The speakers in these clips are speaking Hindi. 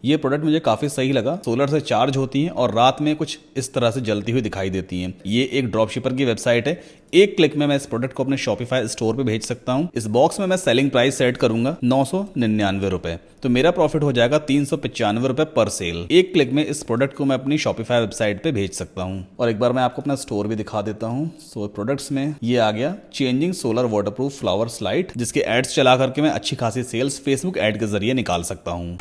ये प्रोडक्ट मुझे काफी सही लगा। सोलर से चार्ज होती हैं और रात में कुछ इस तरह से जलती हुई दिखाई देती हैं। ये एक ड्रॉप शिपर की वेबसाइट है। एक क्लिक में मैं इस प्रोडक्ट को अपने शॉपिफाई स्टोर पे भेज सकता हूँ। इस बॉक्स में मैं सेलिंग प्राइस सेट करूंगा 999 रुपए, तो मेरा प्रॉफिट हो जाएगा 395 रुपए पर सेल। एक क्लिक में इस प्रोडक्ट को मैं अपनी शॉपिफाई वेबसाइट पे भेज सकता हूँ। और एक बार मैं आपको अपना स्टोर भी दिखा देता हूँ। सो प्रोडक्ट्स में ये आ गया changing solar waterproof flower slide, जिसके एड्स चला करके मैं अच्छी खासी सेल्स फेसबुक एड के जरिए निकाल सकता हूँ।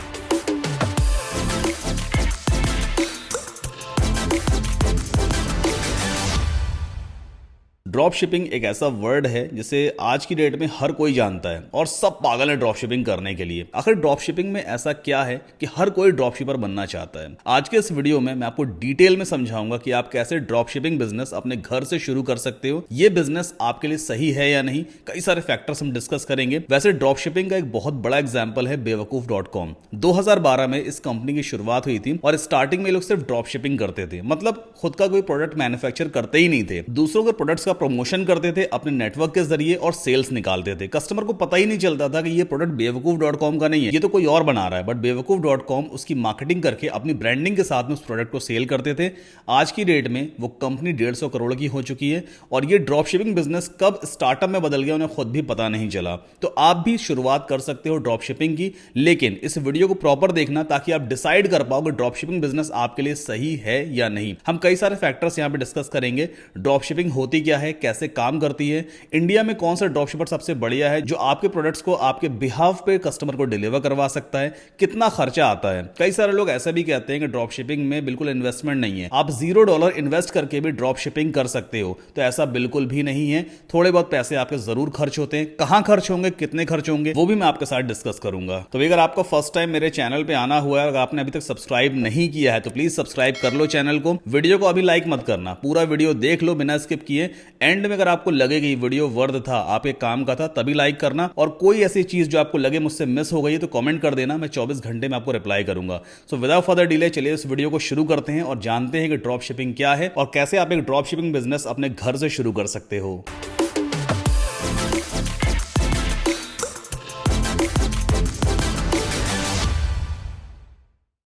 ड्रॉप शिपिंग एक ऐसा वर्ड है जिसे आज की डेट में हर कोई जानता है और सब पागल है ड्रॉप शिपिंग करने के लिए। आखिर ड्रॉप शिपिंग में ऐसा क्या है कि हर कोई ड्रॉप शिपर बनना चाहता है? आज के इस वीडियो में मैं आपको डिटेल में समझाऊंगा कि आप कैसे ड्रॉप शिपिंग बिजनेस अपने घर से शुरू कर सकते हो। ये बिजनेस आपके लिए सही है या नहीं, कई सारे फैक्टर्स हम डिस्कस करेंगे। वैसे ड्रॉप शिपिंग का एक बहुत बड़ा एग्जाम्पल है बेवकूफ.com। 2012 में इस कंपनी की शुरुआत हुई थी और स्टार्टिंग में लोग सिर्फ ड्रॉप शिपिंग करते थे, मतलब खुद का कोई प्रोडक्ट मैन्युफैक्चर करते ही नहीं थे, दूसरों के प्रोडक्ट्स का प्रमोशन करते थे अपने नेटवर्क के जरिए और सेल्स निकालते थे। कस्टमर को पता ही नहीं चलता था कि ये प्रोडक्ट बेवकूफ.com का नहीं है, ये तो कोई और बना रहा है। बट बेवकूफ.com उसकी मार्केटिंग करके अपनी ब्रांडिंग के साथ में उस प्रोडक्ट को सेल करते थे। आज की डेट में वो कंपनी 150 करोड़ की हो चुकी है और ये ड्रॉप शिपिंग बिजनेस कब स्टार्टअप में बदल गया उन्हें खुद भी पता नहीं चला। तो आप भी शुरुआत कर सकते हो ड्रॉप शिपिंग की, लेकिन इस वीडियो को प्रॉपर देखना ताकि आप डिसाइड कर पाओ कि ड्रॉप शिपिंग बिजनेस आपके लिए सही है या नहीं। हम कई सारे फैक्टर्स यहां पे डिस्कस करेंगे। ड्रॉप शिपिंग होती क्या है, कैसे काम करती है, इंडिया में कौन सा ड्रॉप शिपर सबसे बढ़िया है जो आपके प्रोडक्ट्स को आपके बिहाफ पे कस्टमर को डिलीवर करवा सकता है, कितना खर्चा आता है। कई सारे लोग ऐसा भी कहते हैं कि ड्रॉप शिपिंग में बिल्कुल इन्वेस्टमेंट नहीं है, आप $0 इन्वेस्ट करके भी ड्रॉप शिपिंग कर सकते हो। तो ऐसा बिल्कुल भी नहीं है। थोड़े बहुत पैसे आपके जरूर खर्च होते हैं। कहां खर्च होंगे, कितने खर्च होंगे, वो भी मैं आपके साथ डिस्कस करूंगा। तो अगर आपका फर्स्ट टाइम मेरे चैनल पे आना हुआ है और आपने अभी तक सब्सक्राइब नहीं किया है तो प्लीज सब्सक्राइब कर लो चैनल को। वीडियो को अभी लाइक मत करना, पूरा वीडियो देख लो बिना स्किप किए। एंड में अगर आपको लगे कि वीडियो वर्थ था, आपके काम का था, तभी लाइक करना। और कोई ऐसी चीज जो आपको लगे मुझसे मिस हो गई है तो कमेंट कर देना, मैं 24 घंटे में आपको रिप्लाई करूंगा। सो विदाउट फर्दर डिले चलिए इस वीडियो को शुरू करते हैं और जानते हैं कि ड्रॉप शिपिंग क्या है और कैसे आप एक ड्रॉप शिपिंग बिजनेस अपने घर से शुरू कर सकते हो।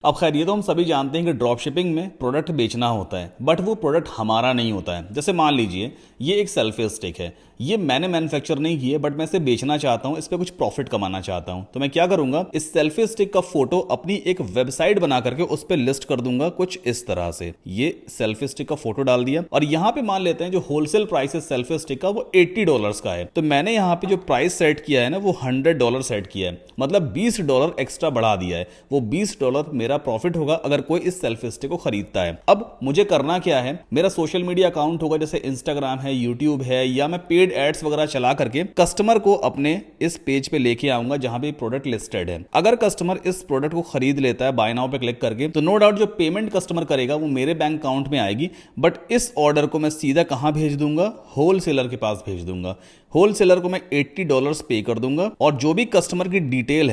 अब खैर ये तो हम सभी जानते हैं कि ड्रॉप शिपिंग में प्रोडक्ट बेचना होता है, बट वो प्रोडक्ट हमारा नहीं होता है। जैसे मान लीजिए ये एक सेल्फी स्टिक है, ये मैंने मैन्युफैक्चर नहीं की है बट मैं इसे बेचना चाहता हूं, इस पे कुछ प्रॉफिट कमाना चाहता हूं। तो मैं क्या करूंगा, इस सेल्फी स्टिक का फोटो अपनी एक वेबसाइट बना करके उस पे लिस्ट कर दूंगा कुछ इस तरह से। ये सेल्फी स्टिक का फोटो डाल दिया और यहां पे मान लेते हैं जो होलसेल प्राइस है सेल्फी स्टिक का वो $80 का है। तो मैंने यहां पे जो प्राइस सेट किया है ना वो $100 सेट किया है, मतलब $20 एक्स्ट्रा बढ़ा दिया है। वो $20 मेरा प्रॉफिट होगा अगर कोई इस सेल्फी स्टिक को खरीदता है। अब मुझे करना क्या है, मेरा सोशल मीडिया अकाउंट होगा जैसे इंस्टाग्राम है, यूट्यूब है, या मैं पेड एड्स वगैरह चला करके कस्टमर को अपने इस पेज पे लेके आऊंगा जहां पे प्रोडक्ट लिस्टेड है। अगर कस्टमर इस प्रोडक्ट को खरीद लेता है बाय नाउ पे क्लिक करके, तो नो डाउट जो पेमेंट कस्टमर करेगा वो मेरे बैंक अकाउंट में आएगी। बट इस ऑर्डर को मैं सीधा कहां भेज दूंगा, होलसेलर के पास भेज दूंगा। होलसेलर को मैं $80 पे कर दूंगा और जो भी कस्टमर की डिटेल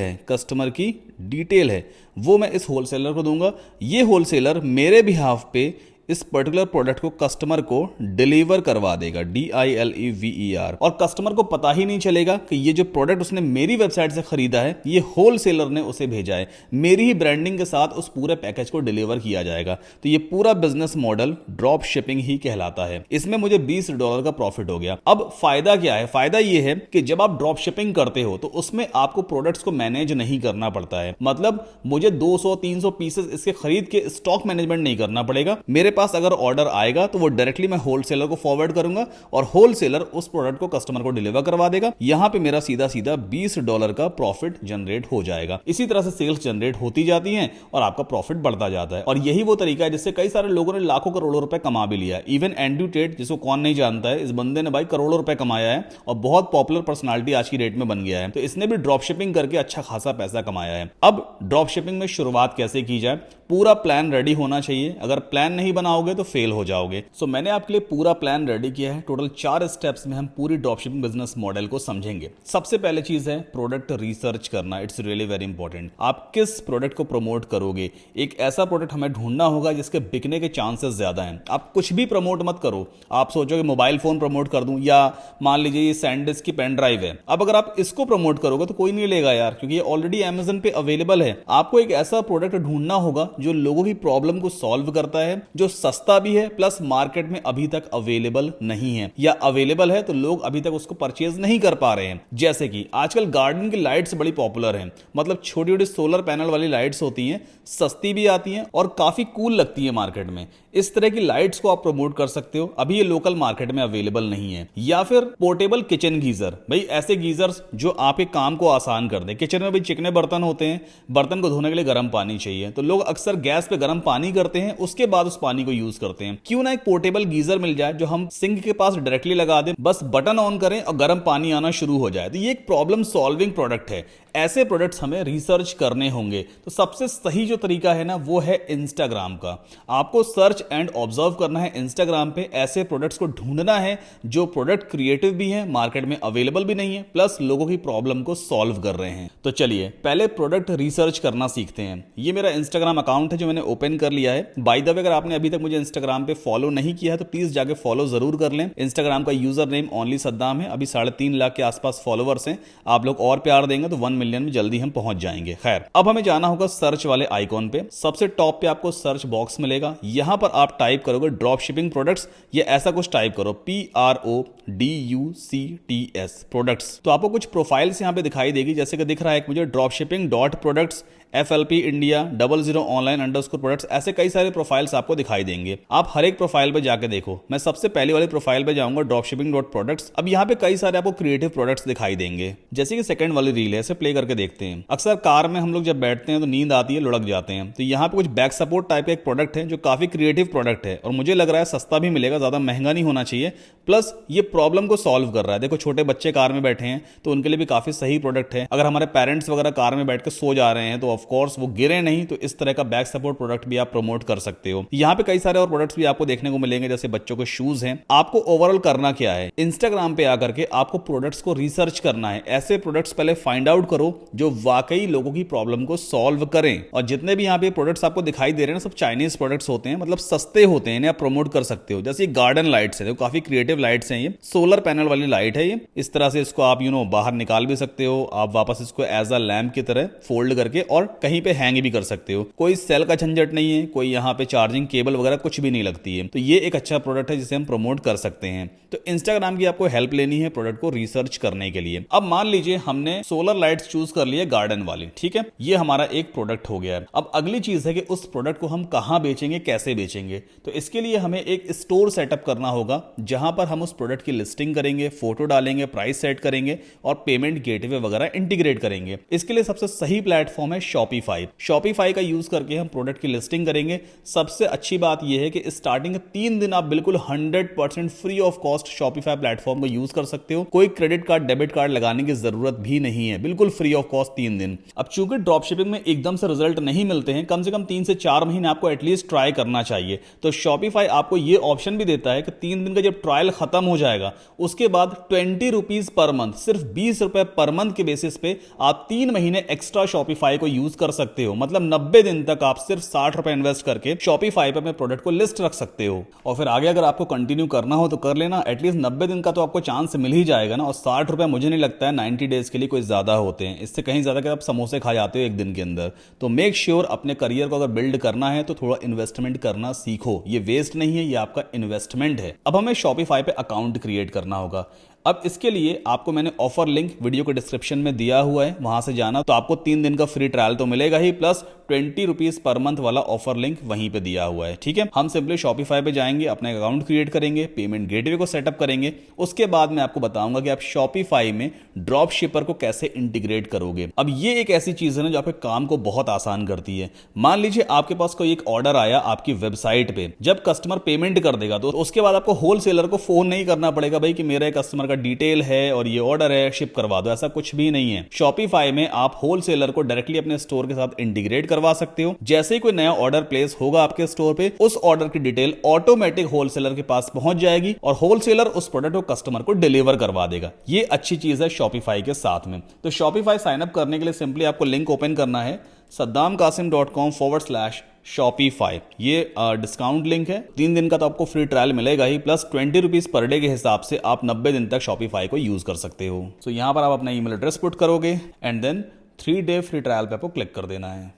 है वो मैं इस होलसेलर को दूंगा। ये होलसेलर मेरे बिहाफ पे इस पर्टिकुलर प्रोडक्ट को कस्टमर को डिलीवर करवा देगा, DILEVER। और कस्टमर को पता ही नहीं चलेगा कि ये जो प्रोडक्ट उसने मेरी वेबसाइट से खरीदा है ये होलसेलर ने उसे भेजा है। मेरी ही ब्रांडिंग के साथ उस पूरे पैकेज को डिलीवर किया जाएगा। तो ये पूरा बिजनेस मॉडल ड्रॉप शिपिंग ही कहलाता है। इसमें मुझे $20 का प्रॉफिट हो गया। अब फायदा क्या है, फायदा ये है कि जब आप ड्रॉप शिपिंग करते हो तो उसमें आपको प्रोडक्ट्स को मैनेज नहीं करना पड़ता है। मतलब मुझे 200-300 पीसेस इसके खरीद के स्टॉक मैनेजमेंट नहीं करना पड़ेगा। मेरे पास अगर ऑर्डर आएगा तो वो डायरेक्टली मैं होलसेलर को फॉरवर्ड करूंगा और होलसेलर उस प्रोडक्ट को कस्टमर को डिलीवर करवा देगा। यहां पे मेरा सीधा सीधा $20 का प्रॉफिट जनरेट हो जाएगा। इसी तरह से सेल्स जनरेट होती जाती हैं और आपका प्रॉफिट बढ़ता जाता है। और यही वो तरीका है जिससे कई सारे लोगों ने लाखों करोड़ों रुपए कमा भी लिया। इवन एंड्रयू टेट, जिसको कौन नहीं जानता है, इस बंदे ने भाई करोड़ों रुपए कमाया है और बहुत पॉपुलर पर्सनालिटी आज की डेट में बन गया है। तो इसने भी ड्रॉप शिपिंग करके अच्छा खासा पैसा कमाया है। अब ड्रॉप शिपिंग में शुरुआत कैसे की जाए, पूरा प्लान रेडी होना चाहिए। अगर प्लान नहीं बना बनाओगे तो फेल हो जाओगे। सो मैंने आपके लिए पूरा प्लान रेडी किया है। टोटल 4 स्टेप्स में हम पूरी ड्रॉपशिपिंग बिजनेस मॉडल को समझेंगे। सबसे पहले चीज है प्रोडक्ट रिसर्च करना। It's really very important. आप किस प्रोडक्ट को प्रमोट करोगे, एक ऐसा प्रोडक्ट हमें ढूंढना होगा जिसके बिकने के चांसेस ज्यादा हैं। आप कुछ भी प्रमोट मत करो। आप सोचोगे मोबाइल फोन प्रमोट कर दूं, या मान लीजिए ये सैंडिस्क की पेन ड्राइव है। अब अगर आप इसको प्रमोट करोगे तो कोई नहीं लेगा यार, क्योंकि ये ऑलरेडी अमेज़न पे अवेलेबल है। आपको एक ऐसा प्रोडक्ट ढूंढना होगा जो लोगों की प्रॉब्लम को सॉल्व करता है, जो सस्ता भी है, प्लस मार्केट में अभी तक अवेलेबल नहीं है, या अवेलेबल है तो लोग अभी तक उसको परचेज नहीं कर पा रहे हैं। जैसे कि आजकल गार्डन की लाइट्स बड़ी पॉपुलर हैं, मतलब छोटी छोटी सोलर पैनल वाली लाइट्स होती हैं, सस्ती भी आती हैं और काफी कूल लगती है मार्केट में। इस तरह की लाइट्स को आप प्रमोट कर सकते हो। अभी ये लोकल मार्केट में अवेलेबल नहीं है। या फिर पोर्टेबल किचन गीजर, भाई ऐसे गीजर्स जो आपके काम को आसान कर दे। किचन में भी चिकने बर्तन होते हैं, बर्तन को धोने के लिए गर्म पानी चाहिए, तो लोग अक्सर गैस पे गर्म पानी करते हैं, उसके बाद उस पानी को यूज करते हैं। क्यों ना एक पोर्टेबल गीजर मिल जाए जो हम सिंक के पास डायरेक्टली लगा दें, बस बटन ऑन करें और गर्म पानी आना शुरू हो जाए। तो ये एक प्रॉब्लम सॉल्विंग प्रोडक्ट है। ऐसे प्रोडक्ट्स हमें रिसर्च करने होंगे। तो सबसे सही जो तरीका है ना वो है इंस्टाग्राम का। आपको सर्च एंड ऑब्जर्व करना है इंस्टाग्राम पे, ऐसे प्रोडक्ट्स को ढूंढना है जो प्रोडक्ट क्रिएटिव भी है, मार्केट में अवेलेबल भी नहीं है, प्लस लोगों की प्रॉब्लम को सॉल्व कर रहे हैं। तो चलिए पहले प्रोडक्ट रिसर्च करना सीखते हैं। ये मेरा इंस्टाग्राम अकाउंट है जो मैंने ओपन कर लिया है। बाय द वे, अगर आपने अभी तक मुझे इंस्टाग्राम पे फॉलो नहीं किया है तो प्लीज जाके फॉलो जरूर कर लें। इंस्टाग्राम का यूजर नेम ओनली सद्दाम है। अभी 3.5 लाख के आसपास फॉलोवर्स हैं। आप लोग और प्यार देंगे तो 1 मिलियन में जल्दी हम पहुंच जाएंगे। खैर, अब हमें जाना होगा सर्च वाले आइकॉन पे। सबसे टॉप पे आपको सर्च बॉक्स मिलेगा, यहां पर आप टाइप करोगे ड्रॉप शिपिंग प्रोडक्ट्स, ये ऐसा कुछ टाइप करो, PRODUCTS प्रोडक्ट्स। तो आपको कुछ प्रोफाइल्स यहां पे दिखाई देगी, जैसे कि दिख रहा है एक मुझे drop shipping dot products FLP India 00 online underscore products. ऐसे कई सारे प्रोफाइल्स आपको दिखाई देंगे। आप हर एक प्रोफाइल पे जाके देखो। मैं सबसे पहले वाली प्रोफाइल पे जाऊंगा, ड्रॉप शिपिंग डॉट प्रोडक्ट्स। अब यहाँ पे कई सारे आपको क्रिएटिव प्रोडक्ट्स दिखाई देंगे, जैसे कि सेकंड वाली रील है, इसे प्ले करके देखते हैं। अक्सर कार में हम लोग जब बैठते हैं तो नींद आती है, लुढ़क जाते हैं। तो यहाँ पे कुछ बैक सपोर्ट टाइप का एक प्रोडक्ट है जो काफी क्रिएटिव प्रोडक्ट है और मुझे लग रहा है सस्ता भी मिलेगा, ज्यादा महंगा नहीं होना चाहिए, प्लस ये प्रॉब्लम को सॉल्व कर रहा है। देखो छोटे बच्चे कार में बैठे हैं तो उनके लिए भी काफी सही प्रोडक्ट है। अगर हमारे पेरेंट्स वगैरह कार में बैठ के सो जा रहे हैं तो ऑफकोर्स वो गिरे नहीं, तो इस तरह का बैक सपोर्ट प्रोडक्ट भी आप प्रमोट कर सकते हो। यहाँ पे कई सारे और प्रोडक्ट्स भी आपको देखने को मिलेंगे, जैसे बच्चों के शूज हैं। आपको ओवरऑल करना क्या है, इंस्टाग्राम पे आकर के आपको प्रोडक्ट्स को रिसर्च करना है। ऐसे प्रोडक्ट्स पहले फाइंड आउट करो जो वाकई लोगों की प्रॉब्लम को सॉल्व करें। और जितने भी यहाँ पे प्रोडक्ट्स आपको दिखाई दे रहे हैं सब चाइनीज प्रोडक्ट्स होते हैं, मतलब सस्ते होते हैं, इन्हें आप प्रमोट कर सकते हो। जैसे गार्डन लाइट्स है, काफी क्रिएटिव लाइट्स हैं, ये सोलर पैनल वाली लाइट है। ये इस तरह से इसको आप बाहर निकाल भी सकते हो, आप वापस इसको एज अ लैम्प की तरह फोल्ड करके और कहीं पे हैंग भी कर सकते हो। कोई सेल का झंझट नहीं है, कोई यहाँ पे चार्जिंग केबल वगैरह कुछ भी नहीं लगती है। तो ये एक अच्छा प्रोडक्ट है जिसे हम प्रमोट कर सकते हैं। तो इंस्टाग्राम की आपको हेल्प लेनी है प्रोडक्ट को रिसर्च करने के लिए। अब मान लीजिए हमने सोलर लाइट्स चूज कर लिए गार्डन वाली, ठीक है, ये हमारा एक प्रोडक्ट हो गया है। अब अगली चीज है कि उस प्रोडक्ट को हम कहां बेचेंगे, कैसे बेचेंगे। तो इसके लिए हमें एक स्टोर सेटअप करना होगा जहां पर हम उस प्रोडक्ट की लिस्टिंग करेंगे, फोटो डालेंगे, प्राइस सेट करेंगे और पेमेंट गेटवे वगैरह इंटीग्रेट करेंगे। इसके लिए सबसे सही प्लेटफॉर्म है शॉपिफाई। शॉपिफाई का यूज करके हम प्रोडक्ट की लिस्टिंग करेंगे। सबसे अच्छी बात यह है कि स्टार्टिंग के 3 दिन आप बिल्कुल 100% free of cost Shopify platform को यूज कर सकते हो। कोई क्रेडिट कार्ड, डेबिट कार्ड लगाने की जरूरत भी नहीं है, बिल्कुल फ्री ऑफ कॉस्ट 3 दिन। अब चूंकि ड्रॉप शिपिंग में एकदम से रिजल्ट नहीं मिलते हैं, कम से कम 3 से 4 महीने आपको एटलीस्ट ट्राई करना चाहिए। तो शॉपिफाई आपको यह ऑप्शन भी देता है कि 3 दिन का जब ट्रायल खत्म हो जाएगा उसके बाद 20 रुपीज पर मंथ, सिर्फ 20 रुपए पर मंथ के बेसिस पे आप 3 महीने एक्स्ट्रा शॉपिफाई को यूज कर सकते हो। मतलब 90 दिन तक आप सिर्फ 60 रुपए इन्वेस्ट करके शॉपिफाई पे अपने प्रोडक्ट को लिस्ट रख सकते हो। और फिर आगे अगर आपको कंटिन्यू करना हो तो कर लेना, एटलीस्ट 90 दिन का तो आपको चांस मिल ही जाएगा ना। और 60 रुपए मुझे नहीं लगता है 90 डेज के लिए कोई ज्यादा होते हैं, इससे कहीं ज्यादा कि आप समोसे खा जाते हो एक दिन के अंदर। तो मेक श्योर अपने करियर को अगर बिल्ड करना है तो थोड़ा इन्वेस्टमेंट करना सीखो। ये वेस्ट नहीं है, ये आपका इन्वेस्टमेंट है। अब हमें शॉपिफाई पे अकाउंट क्रिएट करना होगा। अब इसके लिए आपको मैंने ऑफर लिंक वीडियो के डिस्क्रिप्शन में दिया हुआ है, वहां से जाना। तो आपको 3 दिन का फ्री ट्रायल तो मिलेगा ही, प्लस 20 रुपीज पर मंथ वाला ऑफर लिंक वहीं पे दिया हुआ है, ठीक है। हम सिंपली शॉपिफाई पे जाएंगे, अपने अकाउंट क्रिएट करेंगे, पेमेंट गेटवे को सेटअप करेंगे। उसके बाद मैं आपको बताऊंगा कि आप शॉपिफाई में ड्रॉप शिपर को कैसे इंटीग्रेट करोगे। अब ये एक ऐसी चीज है ना जो आपके काम को बहुत आसान करती है। मान लीजिए आपके पास कोई एक ऑर्डर आया आपकी वेबसाइट पे, जब कस्टमर पेमेंट कर देगा तो उसके बाद आपको होलसेलर को फोन नहीं करना पड़ेगा भाई कि मेरा कस्टमर का का डिटेल है और ये ऑर्डर है, शिप करवा दो, ऐसा कुछ भी नहीं है। शॉपिफाई में आप होलसेलर को डायरेक्टली अपने स्टोर के साथ इंटीग्रेट करवा सकते हो। जैसे ही कोई नया ऑर्डर प्लेस होगा आपके स्टोर पे, उस ऑर्डर की डिटेल ऑटोमेटिक होलसेलर के पास पहुंच जाएगी और होलसेलर उस प्रोडक्ट को कस्टमर को डिलीवर करवा देगा। ये अच्छी चीज है शॉपिफाई के साथ में। तो शॉपिफाई साइन अप करने के लिए सिंपली आपको लिंक ओपन करना है saddamkasim.com/Shopify। ये डिस्काउंट लिंक है। 3 दिन का तो आपको फ्री ट्रायल मिलेगा ही, प्लस 20 रुपीज पर डे के हिसाब से आप 90 दिन तक शॉपिफाई को यूज कर सकते हो। तो यहां पर आप अपना ईमेल एड्रेस पुट करोगे and then 3 day free trial पे आपको क्लिक कर देना है।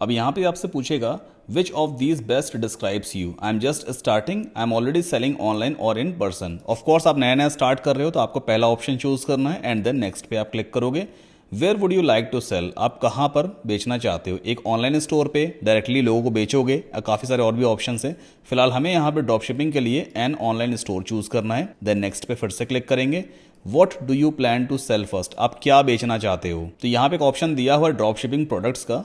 अब यहाँ पे आपसे पूछेगा which of these best describes you. I am just starting, I am already selling online और इन पर्सन। ऑफ कोर्स आप नया नया स्टार्ट कर रहे हो तो आपको पहला ऑप्शन चूज करना है एंड देन नेक्स्ट पे आप क्लिक करोगे। Where would you like to sell, आप कहाँ पर बेचना चाहते हो। एक ऑनलाइन स्टोर पे डायरेक्टली लोगों को बेचोगे, काफ़ी सारे और भी ऑप्शन है। फिलहाल हमें यहाँ पे ड्रॉप शिपिंग के लिए एन ऑनलाइन स्टोर चूज करना है। देन नेक्स्ट पे फिर से क्लिक करेंगे। What do you plan to sell first, आप क्या बेचना चाहते हो। तो यहाँ पे एक ऑप्शन दिया हुआ है ड्रॉप शिपिंग प्रोडक्ट्स का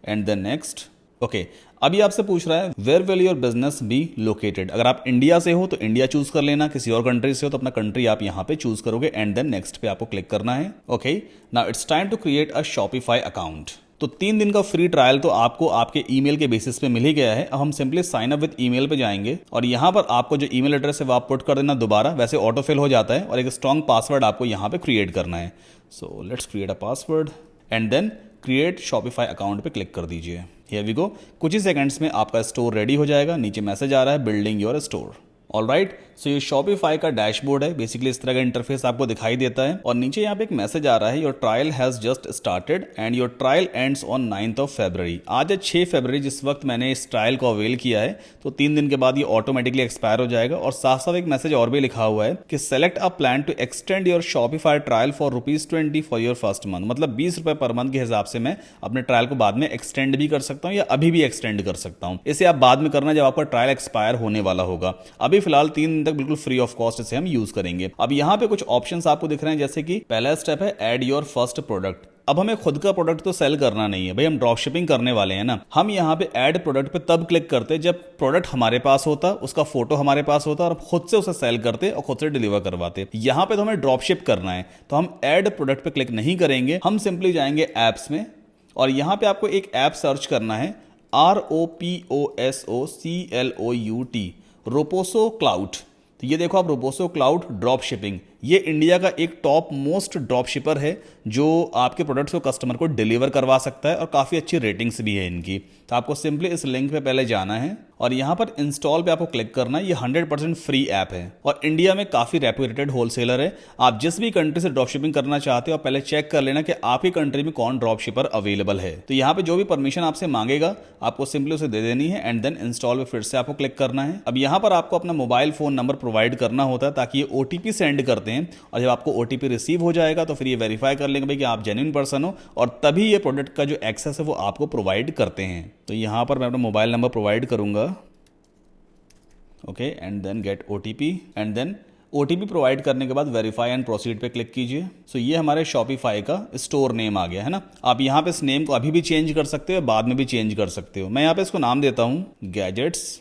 एंड देन नेक्स्ट। ओके, अभी आपसे पूछ रहा है where will your business be located. अगर आप इंडिया से हो तो इंडिया चूज कर लेना, किसी और कंट्री से हो तो अपना कंट्री आप यहां पे चूज करोगे एंड देन नेक्स्ट पे आपको क्लिक करना है। Okay, now it's time to create a Shopify account. तो 3 दिन का फ्री ट्रायल तो आपको आपके ईमेल के बेसिस पे मिल ही गया है। अब हम simply sign up with email पे जाएंगे और यहाँ पर आपको जो ईमेल एड्रेस है वो आप पुट कर देना दोबारा, वैसे ऑटो फिल हो जाता है, और एक स्ट्रॉन्ग पासवर्ड आपको यहाँ पे क्रिएट करना है। So let's create a password and then create Shopify account पे क्लिक कर दीजिए। Here we go. कुछ ही सेकंड्स में आपका स्टोर रेडी हो जाएगा। नीचे मैसेज आ रहा है बिल्डिंग योर स्टोर। ऑलराइट, सो ये शॉपिफाई का डैशबोर्ड है। बेसिकली इस तरह का इंटरफेस आपको दिखाई देता है और नीचे यहाँ पे एक मैसेज आ रहा है your trial has just started and your trial ends on 9th of February। आज है 6 फरवरी, जिस वक्त मैंने इस ट्रायल को अवेल किया है। तो 3 दिन के बाद ये ऑटोमेटिकली एक्सपायर हो जाएगा। और साथ साथ एक मैसेज और भी लिखा हुआ है कि select a plan to extend your Shopify trial for ₹20 for your first month. मतलब 20 रुपए पर मंथ के हिसाब से मैं अपने ट्रायल को बाद में एक्सटेंड भी कर सकता हूँ या अभी भी एक्सटेंड कर सकता हूँ। इसे आप बाद में करना जब आपका ट्रायल एक्सपायर होने वाला होगा। अभी फिलहाल 3 दिन तक बिल्कुल फ्री ऑफ कॉस्ट इसे हम यूज करेंगे। अब यहाँ पे कुछ ऑप्शंस आपको दिख रहे हैं, जैसे कि पहला स्टेप है ऐड योर फर्स्ट प्रोडक्ट। अब हमें खुद का प्रोडक्ट तो सेल करना नहीं है भाई, हम ड्रॉप शिपिंग करने वाले हैं ना। हम यहाँ पे ऐड प्रोडक्ट पे तब क्लिक करते जब प्रोडक्ट हमारे पास होता, उसका फोटो हमारे पास होता और खुद से उसे सेल करते और खुद से डिलीवर करवाते। यहाँ पे तो हमें ड्रॉप शिप करना है तो हम ऐड प्रोडक्ट पे क्लिक नहीं करेंगे, हम सिंपली जाएंगे एप्स में और यहाँ पे आपको एक ऐप सर्च करना है ROPOSOCLOUT, रोपोसो क्लाउड। तो ये देखो आप, रोपोसो क्लाउड ड्रॉप शिपिंग, ये इंडिया का एक टॉप मोस्ट ड्रॉप शिपर है जो आपके प्रोडक्ट्स को कस्टमर को डिलीवर करवा सकता है और काफ़ी अच्छी रेटिंग्स भी है इनकी। तो आपको सिंपली इस लिंक पे पहले जाना है और यहाँ पर इंस्टॉल पे आपको क्लिक करना है। ये 100% फ्री ऐप है और इंडिया में काफ़ी रेप्यूटेड होलसेलर है। आप जिस भी कंट्री से ड्रॉप शिपिंग करना चाहते हो आप पहले चेक कर लेना कि आपकी कंट्री में कौन ड्रॉप शिपर अवेलेबल है। तो यहाँ पे जो भी परमिशन आपसे मांगेगा आपको सिंपली उसे दे देनी है एंड देन इंस्टॉल पे फिर से आपको क्लिक करना है। अब यहाँ पर आपको अपना मोबाइल फोन नंबर प्रोवाइड करना होता है ताकि ये OTP सेंड करते हैं और जब आपको OTP रिसीव हो जाएगा तो फिर ये वेरीफाई कर लेंगे भाई कि आप जेन्युइन पर्सन हो और तभी ये प्रोडक्ट का जो एक्सेस है वो आपको प्रोवाइड करते हैं। तो यहाँ पर मैं अपना मोबाइल नंबर प्रोवाइड करूंगा, okay, and then get OTP and then OTP provide करने के बाद वेरीफाई एंड प्रोसीड पे क्लिक कीजिए। सो ये हमारे शॉपिफाई का स्टोर नेम आ गया है ना। आप यहाँ पे इस नेम को अभी भी चेंज कर सकते हो, बाद में भी चेंज कर सकते हो। मैं यहाँ पे इसको नाम देता हूँ गैजेट्स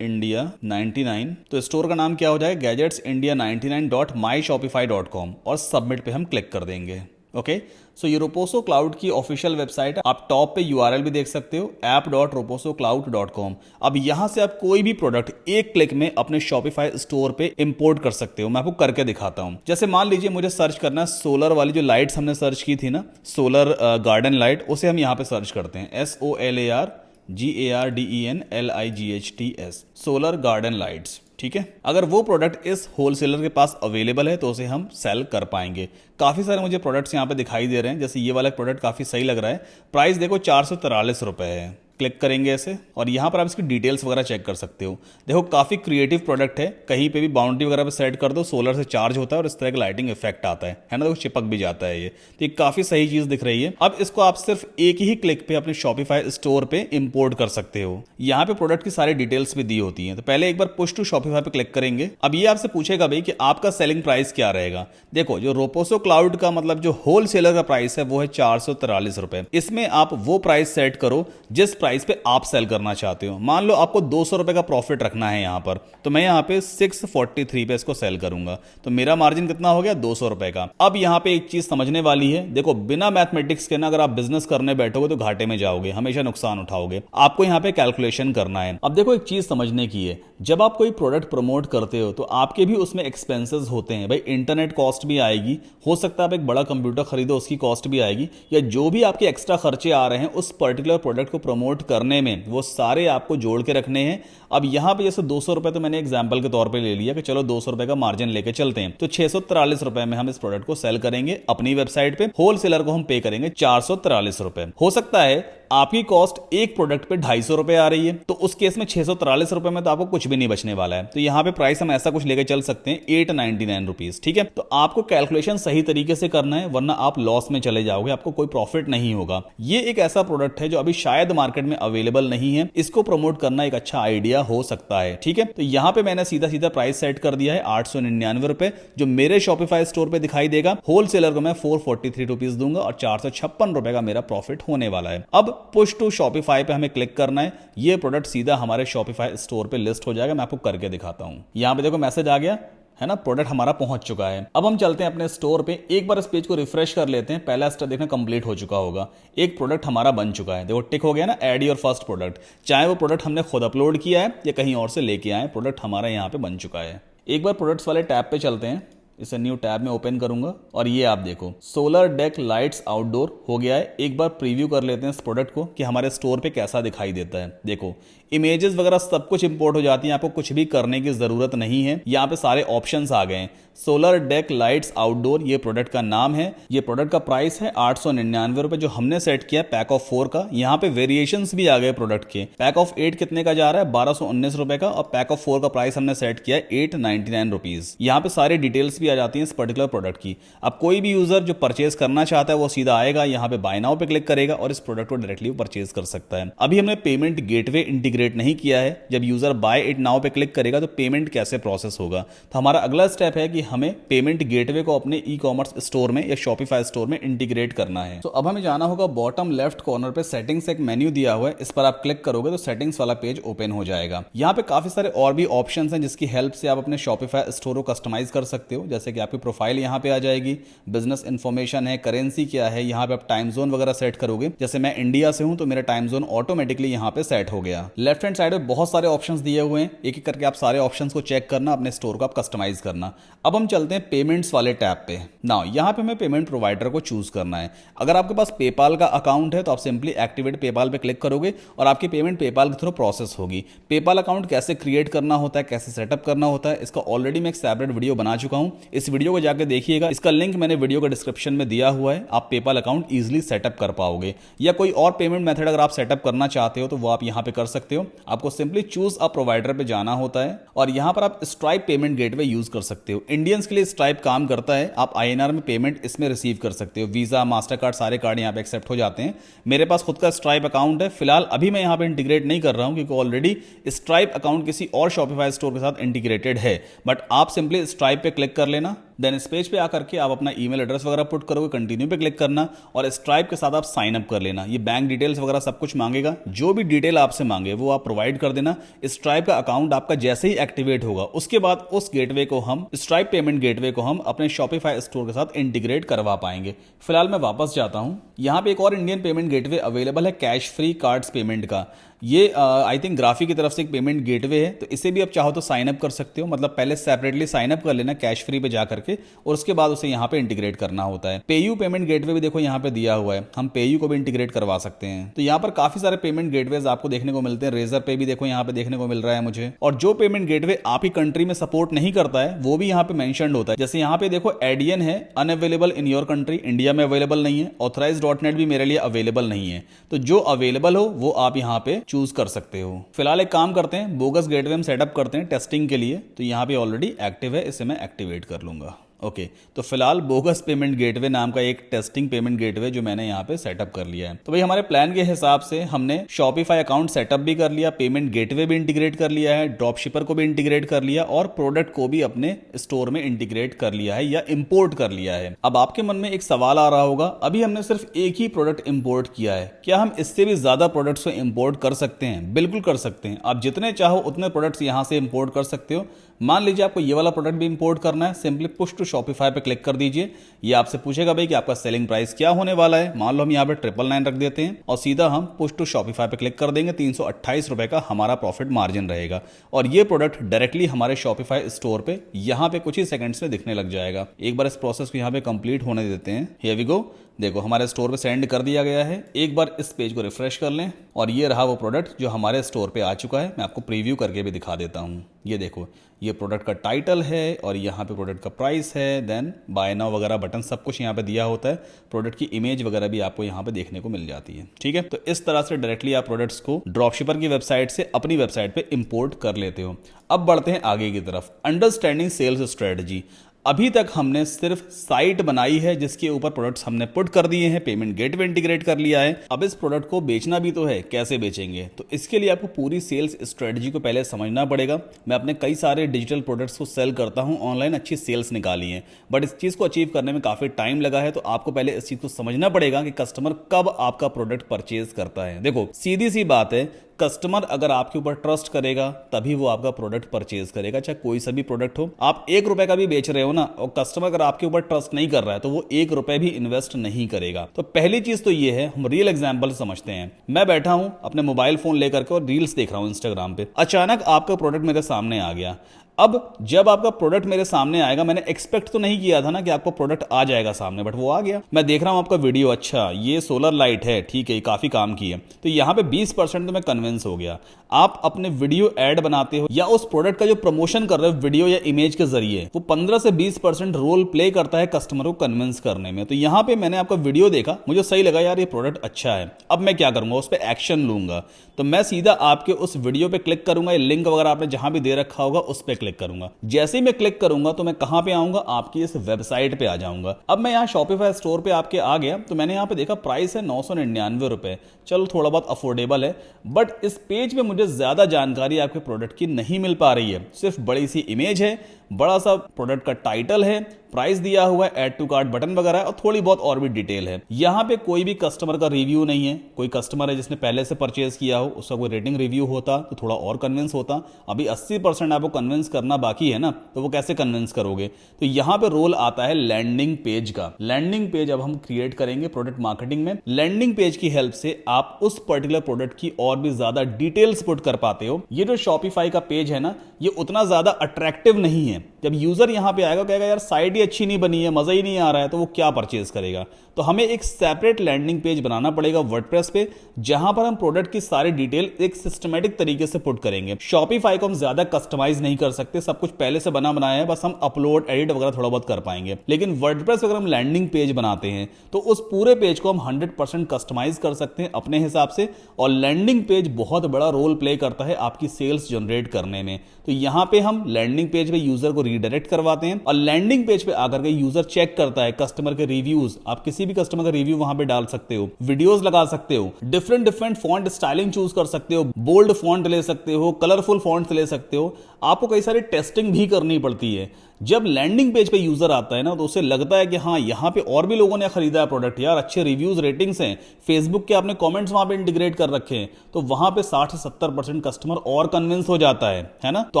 इंडिया 99। तो स्टोर का नाम क्या हो जाएगा, गैजेट्स इंडिया 99.myshopify.com और सबमिट पे हम क्लिक कर देंगे। ओके, सो ये रोपोसो क्लाउड की ऑफिशियल वेबसाइट है। आप टॉप पे URL भी देख सकते हो app.roposocloud.com। अब यहां से आप कोई भी प्रोडक्ट एक क्लिक में अपने शॉपिफाई स्टोर पे इंपोर्ट कर सकते हो। मैं आपको करके दिखाता हूं। जैसे मान लीजिए मुझे सर्च करना है सोलर वाली जो लाइट्स हमने सर्च की थी ना, सोलर गार्डन लाइट, उसे हम यहाँ पे सर्च करते हैं SOLARGARDENLIGHTS, सोलर गार्डन लाइट्स। ठीक है, अगर वो प्रोडक्ट इस होलसेलर के पास अवेलेबल है तो उसे हम सेल कर पाएंगे। काफ़ी सारे मुझे प्रोडक्ट्स यहाँ पे दिखाई दे रहे हैं, जैसे ये वाला प्रोडक्ट काफ़ी सही लग रहा है। प्राइस देखो 443 रुपए है। क्लिक करेंगे ऐसे और यहाँ पर आप इसकी डिटेल्स वगैरह चेक कर सकते हो। देखो काफ़ी क्रिएटिव प्रोडक्ट है, कहीं पे भी बाउंड्री वगैरह पे सेट कर दो, सोलर से चार्ज होता है और इस तरह का लाइटिंग इफेक्ट आता है ना, देखो चिपक भी जाता है ये। तो ये काफ़ी सही चीज़ दिख रही है। अब इसको आप सिर्फ एक ही क्लिक पे अपने शॉपिफाई स्टोर पे इंपोर्ट कर सकते हो। यहाँ पे प्रोडक्ट की सारी डिटेल्स भी दी होती है। तो पहले एक बार पुश टू शॉपिफाई पे क्लिक करेंगे। अब ये आपसे पूछेगा भाई कि आपका सेलिंग प्राइस क्या रहेगा। देखो जो रोपोसो क्लाउड का मतलब जो होलसेलर का प्राइस है वो है 443 रुपए। इसमें आप वो प्राइस सेट करो जिस प्राइस प्राइस पे आप सेल करना चाहते हो। मान लो आपको 200 रुपए का प्रॉफिट रखना है यहाँ पर, तो मैं यहाँ पे 643 पे इसको सेल करूंगा, तो मेरा मार्जिन कितना हो गया, 200 रुपए का। अब यहाँ पे एक चीज समझने वाली है, देखो बिना मैथमेटिक्स के ना अगर आप बिजनेस करने बैठोगे तो घाटे में जाओगे, हमेशा नुकसान उठाओगे। आपको यहाँ पे कैलकुलेशन करना है। अब देखो एक चीज समझने की है, जब आप कोई प्रोडक्ट प्रमोट करते हो तो आपके भी उसमें एक्सपेंसेस होते हैं। भाई इंटरनेट कॉस्ट भी आएगी, हो सकता है आप एक बड़ा कंप्यूटर खरीदो उसकी कॉस्ट भी आएगी, या जो भी आपके एक्स्ट्रा खर्चे आ रहे हैं उस पर्टिकुलर प्रोडक्ट को प्रमोट करने में, वो सारे आपको जोड़ के रखने हैं। अब यहां पे जैसे 200 रुपए तो मैंने एग्जांपल के तौर पे ले लिया कि चलो 200 रुपए का मार्जिन लेके चलते हैं, तो 643 रुपए में हम इस प्रोडक्ट को सेल करेंगे अपनी वेबसाइट पे। होलसेलर को हम पे करेंगे 443 रुपए। हो सकता है आपकी कॉस्ट एक प्रोडक्ट पे 250 रुपए आ रही है, तो उस केस में 643 रुपए में तो आपको कुछ भी नहीं बचने वाला है। तो यहां पे प्राइस हम ऐसा कुछ लेके चल सकते हैं 899 रुपीज। ठीक है, तो आपको कैलकुलेशन सही तरीके से करना है, वरना आप लॉस में चले जाओगे, आपको कोई प्रॉफिट नहीं होगा। ये एक ऐसा प्रोडक्ट है जो अभी शायद मार्केट में अवेलेबल नहीं है, इसको प्रमोट करना एक अच्छा आइडिया हो सकता है। ठीक है, तो यहां पे मैंने सीधा सीधा प्राइस सेट कर दिया है 899 रुपए, जो मेरे शॉपिफाई स्टोर पे दिखाई देगा। होलसेलर को मैं 443 रुपीज दूंगा और 456 रुपए का मेरा प्रॉफिट होने वाला है। अब पुश टू शॉपिफाई पे हमें क्लिक करना है, ये प्रोडक्ट सीधा हमारे शॉपिफाई स्टोर पे लिस्ट हो जाएगा। मैं आपको करके दिखाता हूं। यहां पे देखो मैसेज आ गया है ना, प्रोडक्ट हमारा पहुंच चुका है। अब हम चलते हैं अपने स्टोर पे, एक बार इस पेज को रिफ्रेश कर लेते हैं। पहला स्टेप देखना कंप्लीट हो चुका होगा, एक प्रोडक्ट हमारा बन चुका है। देखो टिक हो गया ना, ऐड योर फर्स्ट प्रोडक्ट। चाहे वो प्रोडक्ट हमने खुद अपलोड किया है या कहीं और से लेके आए, प्रोडक्ट हमारा यहाँ पे बन चुका है। एक बार प्रोडक्ट्स वाले टैब पे चलते हैं, इसे न्यू टैब में ओपन करूंगा और ये आप देखो सोलर डेक लाइट्स आउटडोर हो गया है। एक बार प्रीव्यू कर लेते हैं इस प्रोडक्ट को कि हमारे स्टोर पे कैसा दिखाई देता है। देखो इमेजेस वगैरह सब कुछ इंपोर्ट हो जाती हैं, आपको कुछ भी करने की जरूरत नहीं है। यहाँ पे सारे ऑप्शंस आ गए हैं। सोलर डेक लाइट्स आउटडोर ये प्रोडक्ट का नाम है। ये प्रोडक्ट का प्राइस है 899 रुपए जो हमने सेट किया पैक ऑफ 4 का। यहाँ पे वेरिएशंस भी आ गए प्रोडक्ट के। पैक ऑफ 8 कितने का जा रहा है, 1219 रुपए का, और पैक ऑफ 4 का प्राइस हमने सेट किया है 899 रुपीज। यहाँ पे सारी डिटेल्स भी आ जाती है इस पर्टिकुलर प्रोडक्ट की। अब कोई भी यूजर जो परचेज करना चाहता है वो सीधा आएगा, यहाँ पे बाय नाउ पे क्लिक करेगा और इस प्रोडक्ट को डायरेक्टली परचेज कर सकता है। अभी हमने पेमेंट गेटवे इंटीग्रेट नहीं किया है। जब यूजर बाय इट नाउ पे क्लिक करेगा तो पेमेंट कैसे प्रोसेस होगा, तो हमारा अगला स्टेप है कि हमें पेमेंट गेटवे को अपने ई कॉमर्स स्टोर में या शॉपिफाई स्टोर में इंटीग्रेट करना है। तो अब हमें जाना होगा बॉटम लेफ्ट कॉर्नर पे सेटिंग्स एक मेन्यू दिया हुआ है, इस पर आप क्लिक करोगे तो सेटिंग्स वाला पेज ओपन हो जाएगा। यहाँ पे काफी सारे और भी ऑप्शंस हैं जिसकी हेल्प से आप अपने शॉपिफाई स्टोर को कस्टमाइज कर सकते हो। जैसे कि आपकी प्रोफाइल यहाँ पे आ जाएगी, बिजनेस इन्फॉर्मेशन है, करेंसी क्या है, यहाँ पे आप टाइम जोन वगैरह सेट करोगे। जैसे मैं इंडिया से हूं तो मेरा टाइम जोन ऑटोमेटिकली यहाँ पे सेट हो गया। लेफ्ट हैंड साइड में बहुत सारे ऑप्शंस दिए हुए हैं, एक एक करके आप सारे ऑप्शंस को चेक करना, अपने स्टोर को आप कस्टमाइज करना। अब हम चलते हैं पेमेंट्स वाले टैब पे। नाउ यहाँ पे हमें पेमेंट प्रोवाइडर को चूज करना है। अगर आपके पास पेपाल का अकाउंट है तो आप सिंपली एक्टिवेट पेपाल पे क्लिक करोगे और आपकी पेमेंट पेपाल के थ्रू प्रोसेस होगी। पेपाल अकाउंट कैसे क्रिएट करना होता है, कैसे सेटअप करना होता है, इसका ऑलरेडी मैं एक सेपरेट वीडियो बना चुका हूं, इस वीडियो को जाकर देखिएगा। इसका लिंक मैंने वीडियो के डिस्क्रिप्शन में दिया हुआ है, आप पेपाल अकाउंट इजीली सेटअप कर पाओगे। या कोई और पेमेंट मेथड अगर आप सेटअप करना चाहते हो तो वो आप यहां पे कर सकते हो। आपको सिंपली चूज अ प्रोवाइडर पे जाना होता है और यहां पर आप स्ट्राइप पेमेंट गेटवे यूज कर सकते हो। इंडियंस के लिए स्ट्राइप काम करता है, आप INR में पेमेंट इसमें रिसीव कर सकते हो। वीजा, मास्टर कार्ड, सारे कार्ड यहाँ पे एक्सेप्ट हो जाते हैं। मेरे पास खुद का स्ट्राइप अकाउंट है, फिलहाल अभी मैं यहाँ पे इंटीग्रेट नहीं कर रहा हूँ क्योंकि ऑलरेडी स्ट्राइप अकाउंट किसी और शॉपिफाई स्टोर के साथ इंटीग्रेटेड है। बट आप सिंपली स्ट्राइप पे क्लिक कर लेना, देन इस पेज पे आकर के आप अपना ईमेल एड्रेस वगैरह पुट करोगे, कंटिन्यू पे क्लिक करना और स्ट्राइप के साथ आप साइन अप कर लेना। ये बैंक डिटेल्स वगैरह सब कुछ मांगेगा, जो भी डिटेल आपसे मांगे वो आप प्रोवाइड कर देना। स्ट्राइप का अकाउंट आपका जैसे ही एक्टिवेट होगा उसके बाद उस गेटवे को हम, स्ट्राइप पेमेंट गेटवे को हम अपने शॉपिफाई स्टोर के साथ इंटीग्रेट करवा पाएंगे। फिलहाल मैं वापस जाता हूं। यहां पे एक और इंडियन पेमेंट गेटवे अवेलेबल है, कैश फ्री कार्ड्स पेमेंट का। ये आई थिंक ग्राफी की तरफ से एक पेमेंट गेटवे है, तो इसे भी आप चाहो तो साइन अप कर सकते हो। मतलब पहले सेपरेटली साइन अप कर लेना कैश फ्री पे जाकर के और उसके बाद उसे यहाँ पे इंटीग्रेट करना होता है। पेयू पेमेंट गेटवे भी देखो यहाँ पे दिया हुआ है, हम पेयू को भी इंटीग्रेट करवा सकते हैं। तो यहाँ पर काफी सारे पेमेंट गेटवेज आपको देखने को मिलते हैं। रेजर पे भी देखो यहाँ पे देखने को मिल रहा है मुझे, और जो पेमेंट गेटवे आपकी कंट्री में सपोर्ट नहीं करता है वो भी यहाँ पे मेंशन्ड होता है। जैसे यहाँ पे देखो एडियन है, unavailable in your country, India में अवेलेबल नहीं है। ऑथराइज.net भी मेरे लिए अवेलेबल नहीं है। तो जो अवेलेबल हो वो आप यहाँ पे चूज कर सकते हो। फिलहाल एक काम करते हैं, बोगस गेटवे हम सेटअप करते हैं टेस्टिंग के लिए। तो यहाँ पे ऑलरेडी एक्टिव है, इसे मैं एक्टिवेट कर लूंगा। ओके तो फिलहाल बोगस पेमेंट गेटवे नाम का एक टेस्टिंग पेमेंट गेटवे जो मैंने यहाँ पे सेटअप कर लिया है। तो भाई हमारे प्लान के हिसाब से हमने शॉपिफाई अकाउंट सेटअप भी कर लिया, पेमेंट गेटवे भी इंटीग्रेट कर लिया है, ड्रॉप शिपर को भी इंटीग्रेट कर लिया और प्रोडक्ट को भी अपने स्टोर में इंटीग्रेट कर लिया है या इंपोर्ट कर लिया है। अब आपके मन में एक सवाल आ रहा होगा, अभी हमने सिर्फ एक ही प्रोडक्ट इंपोर्ट किया है, क्या हम इससे भी ज्यादा प्रोडक्ट्स को इंपोर्ट कर सकते हैं? बिल्कुल कर सकते हैं। आप जितने चाहो उतने प्रोडक्ट्स यहां से इंपोर्ट कर सकते हो। मान लीजिए आपको ये वाला प्रोडक्ट भी इंपोर्ट करना है, सिंपली पुश टू शॉपिफाई पे क्लिक कर दीजिए। ये आपसे पूछेगा भाई कि आपका सेलिंग प्राइस क्या होने वाला है। मान लो हम यहाँ पे 999 रख देते हैं और सीधा हम पुश टू शॉपिफाई पे क्लिक कर देंगे। 328 रुपए का हमारा प्रॉफिट मार्जिन रहेगा और ये प्रोडक्ट डायरेक्टली हमारे शॉपिफाई स्टोर पे यहाँ पे कुछ ही सेकंड्स में दिखने लग जाएगा। एक बार इस प्रोसेस को यहाँ पे कंप्लीट होने देते हैं। हियर वी गो, देखो हमारे स्टोर पे सेंड कर दिया गया है। एक बार इस पेज को रिफ्रेश कर लें और ये रहा वो प्रोडक्ट जो हमारे स्टोर पे आ चुका है। मैं आपको प्रीव्यू करके भी दिखा देता हूँ। ये देखो, ये प्रोडक्ट का टाइटल है और यहाँ पे प्रोडक्ट का प्राइस है, देन बाय नाउ वगैरह बटन सब कुछ यहाँ पे दिया होता है। प्रोडक्ट की इमेज वगैरह भी आपको यहाँ पे देखने को मिल जाती है। ठीक है, तो इस तरह से डायरेक्टली आप प्रोडक्ट्स को ड्रॉपशिपर की वेबसाइट से अपनी वेबसाइट पे इंपोर्ट कर लेते हो। अब बढ़ते हैं आगे की तरफ, अंडरस्टैंडिंग सेल्स स्ट्रेटजी। अभी तक हमने सिर्फ साइट बनाई है जिसके ऊपर प्रोडक्ट्स हमने पुट कर दिए हैं, पेमेंट गेटवे इंटीग्रेट कर लिया है। अब इस प्रोडक्ट को बेचना भी तो है, कैसे बेचेंगे? तो इसके लिए आपको पूरी सेल्स स्ट्रेटजी को पहले समझना पड़ेगा। मैं अपने कई सारे डिजिटल प्रोडक्ट्स को सेल करता हूं, ऑनलाइन अच्छी सेल्स निकाली है, बट इस चीज़ को अचीव करने में काफ़ी टाइम लगा है। तो आपको पहले इस चीज़ को समझना पड़ेगा कि कस्टमर कब आपका प्रोडक्ट परचेज करता है। देखो सीधी सी बात है, कस्टमर अगर आपके ऊपर ट्रस्ट करेगा तभी वो आपका प्रोडक्ट परचेज करेगा, चाहे कोई सा भी प्रोडक्ट हो। आप 1 रुपए का भी बेच रहे हो ना, और कस्टमर अगर आपके ऊपर ट्रस्ट नहीं कर रहा है तो वो 1 रुपए भी इन्वेस्ट नहीं करेगा। तो पहली चीज तो ये है, हम रियल एग्जांपल समझते हैं। मैं बैठा हूं अपने मोबाइल फोन लेकर के और रील्स देख रहा हूं इंस्टाग्राम पे, अचानक आपका प्रोडक्ट मेरे सामने आ गया। अब जब आपका प्रोडक्ट मेरे सामने आएगा, मैंने एक्सपेक्ट तो नहीं किया था ना कि आपको प्रोडक्ट आ जाएगा सामने, बट वो आ गया। मैं देख रहा हूं आपका वीडियो, अच्छा ये सोलर लाइट है, ठीक है, ये काफी काम की है। तो यहां पे 20% तो मैं कन्विंस हो गया। आप अपने वीडियो ऐड बनाते हो या उस प्रोडक्ट का जो प्रमोशन कर रहे हो वीडियो या इमेज के जरिए, वो 15 से 20% रोल प्ले करता है कस्टमर को कन्विंस करने में। तो यहां पे मैंने आपका वीडियो देखा, मुझे सही लगा यार ये प्रोडक्ट अच्छा है। अब मैं क्या करूंगा, उस पर एक्शन लूंगा। तो मैं सीधा आपके उस वीडियो पे क्लिक करूंगा, लिंक वगैरह आपने जहां भी दे रखा होगा उस पर क्लिक करूंगा। जैसे ही मैं क्लिक करूंगा तो मैं कहां पे आऊंगा, आपकी इस वेबसाइट पे आ जाऊंगा। अब मैं यहां शॉपिफाई स्टोर पे आपके आ गया, तो मैंने यहां पे देखा प्राइस है 999 रुपए। चलो थोड़ा बहुत अफोर्डेबल है, बट इस पेज पे मुझे ज्यादा जानकारी आपके प्रोडक्ट की नहीं मिल पा रही है। सिर्फ बड़ी सी इमेज है, बड़ा सा प्रोडक्ट का टाइटल है, प्राइस दिया हुआ है, ऐड टू कार्ट बटन वगैरह और थोड़ी बहुत और भी डिटेल है। यहां पे कोई भी कस्टमर का रिव्यू नहीं है। कोई कस्टमर है जिसने पहले से परचेज किया हो, उसका कोई रेटिंग रिव्यू होता तो थोड़ा और कन्विंस होता। अभी 80% आपको कन्विंस करना बाकी है ना, तो वो कैसे कन्विंस करोगे? तो यहां पे रोल आता है लैंडिंग पेज का। लैंडिंग पेज अब हम क्रिएट करेंगे प्रोडक्ट मार्केटिंग में। लैंडिंग पेज की हेल्प से आप उस पर्टिकुलर प्रोडक्ट की और भी ज्यादा डिटेल्स पुट कर पाते हो। ये जो शॉपिफाई का पेज है ना, ये उतना ज्यादा अट्रैक्टिव नहीं है। जब यूजर यहां पे आएगा, कहेगा यार साइट ही अच्छी नहीं बनी है, मजा ही नहीं आ रहा है, तो वो क्या परचेज करेगा? तो हमें एक सेपरेट लैंडिंग पेज बनाना पड़ेगा वर्डप्रेस पे, जहां पर हम प्रोडक्ट की सारी डिटेल एक सिस्टमेटिक तरीके से पुट करेंगे। शॉपिफाई को हम ज्यादा कस्टमाइज नहीं कर सकते, सब कुछ पहले से बना बनाया है, बस हम अपलोड एडिट वगैरह थोड़ा बहुत कर पाएंगे। लेकिन वर्डप्रेस अगर हम लैंडिंग पेज बनाते हैं तो उस पूरे पेज को हम 100% कस्टमाइज कर सकते हैं अपने हिसाब से। और लैंडिंग पेज बहुत बड़ा रोल प्ले करता है आपकी सेल्स जनरेट करने में। तो यहां पे हम लैंडिंग पेज पे यूजर को रीडायरेक्ट करवाते हैं और लैंडिंग पेज पे आकर के यूजर चेक करता है कस्टमर के रिव्यूज। आप किसी भी कस्टमर का रिव्यू वहां पे डाल सकते हो, वीडियोस लगा सकते हो, डिफरेंट फॉन्ट स्टाइलिंग चूज कर सकते हो, बोल्ड फॉन्ट ले सकते हो, कलरफुल फॉन्ट ले सकते हो। आपको कई सारी टेस्टिंग भी करनी पड़ती है। जब लैंडिंग पेज पे यूजर आता है ना, तो उसे लगता है कि हाँ यहाँ पे और भी लोगों ने खरीदा है प्रोडक्ट, यार अच्छे रिव्यूज रेटिंग्स हैं, फेसबुक के आपने कमेंट्स वहां पे इंटीग्रेट कर रखे हैं, तो वहां पे 60 से 70% कस्टमर और कन्विंस हो जाता है ना। तो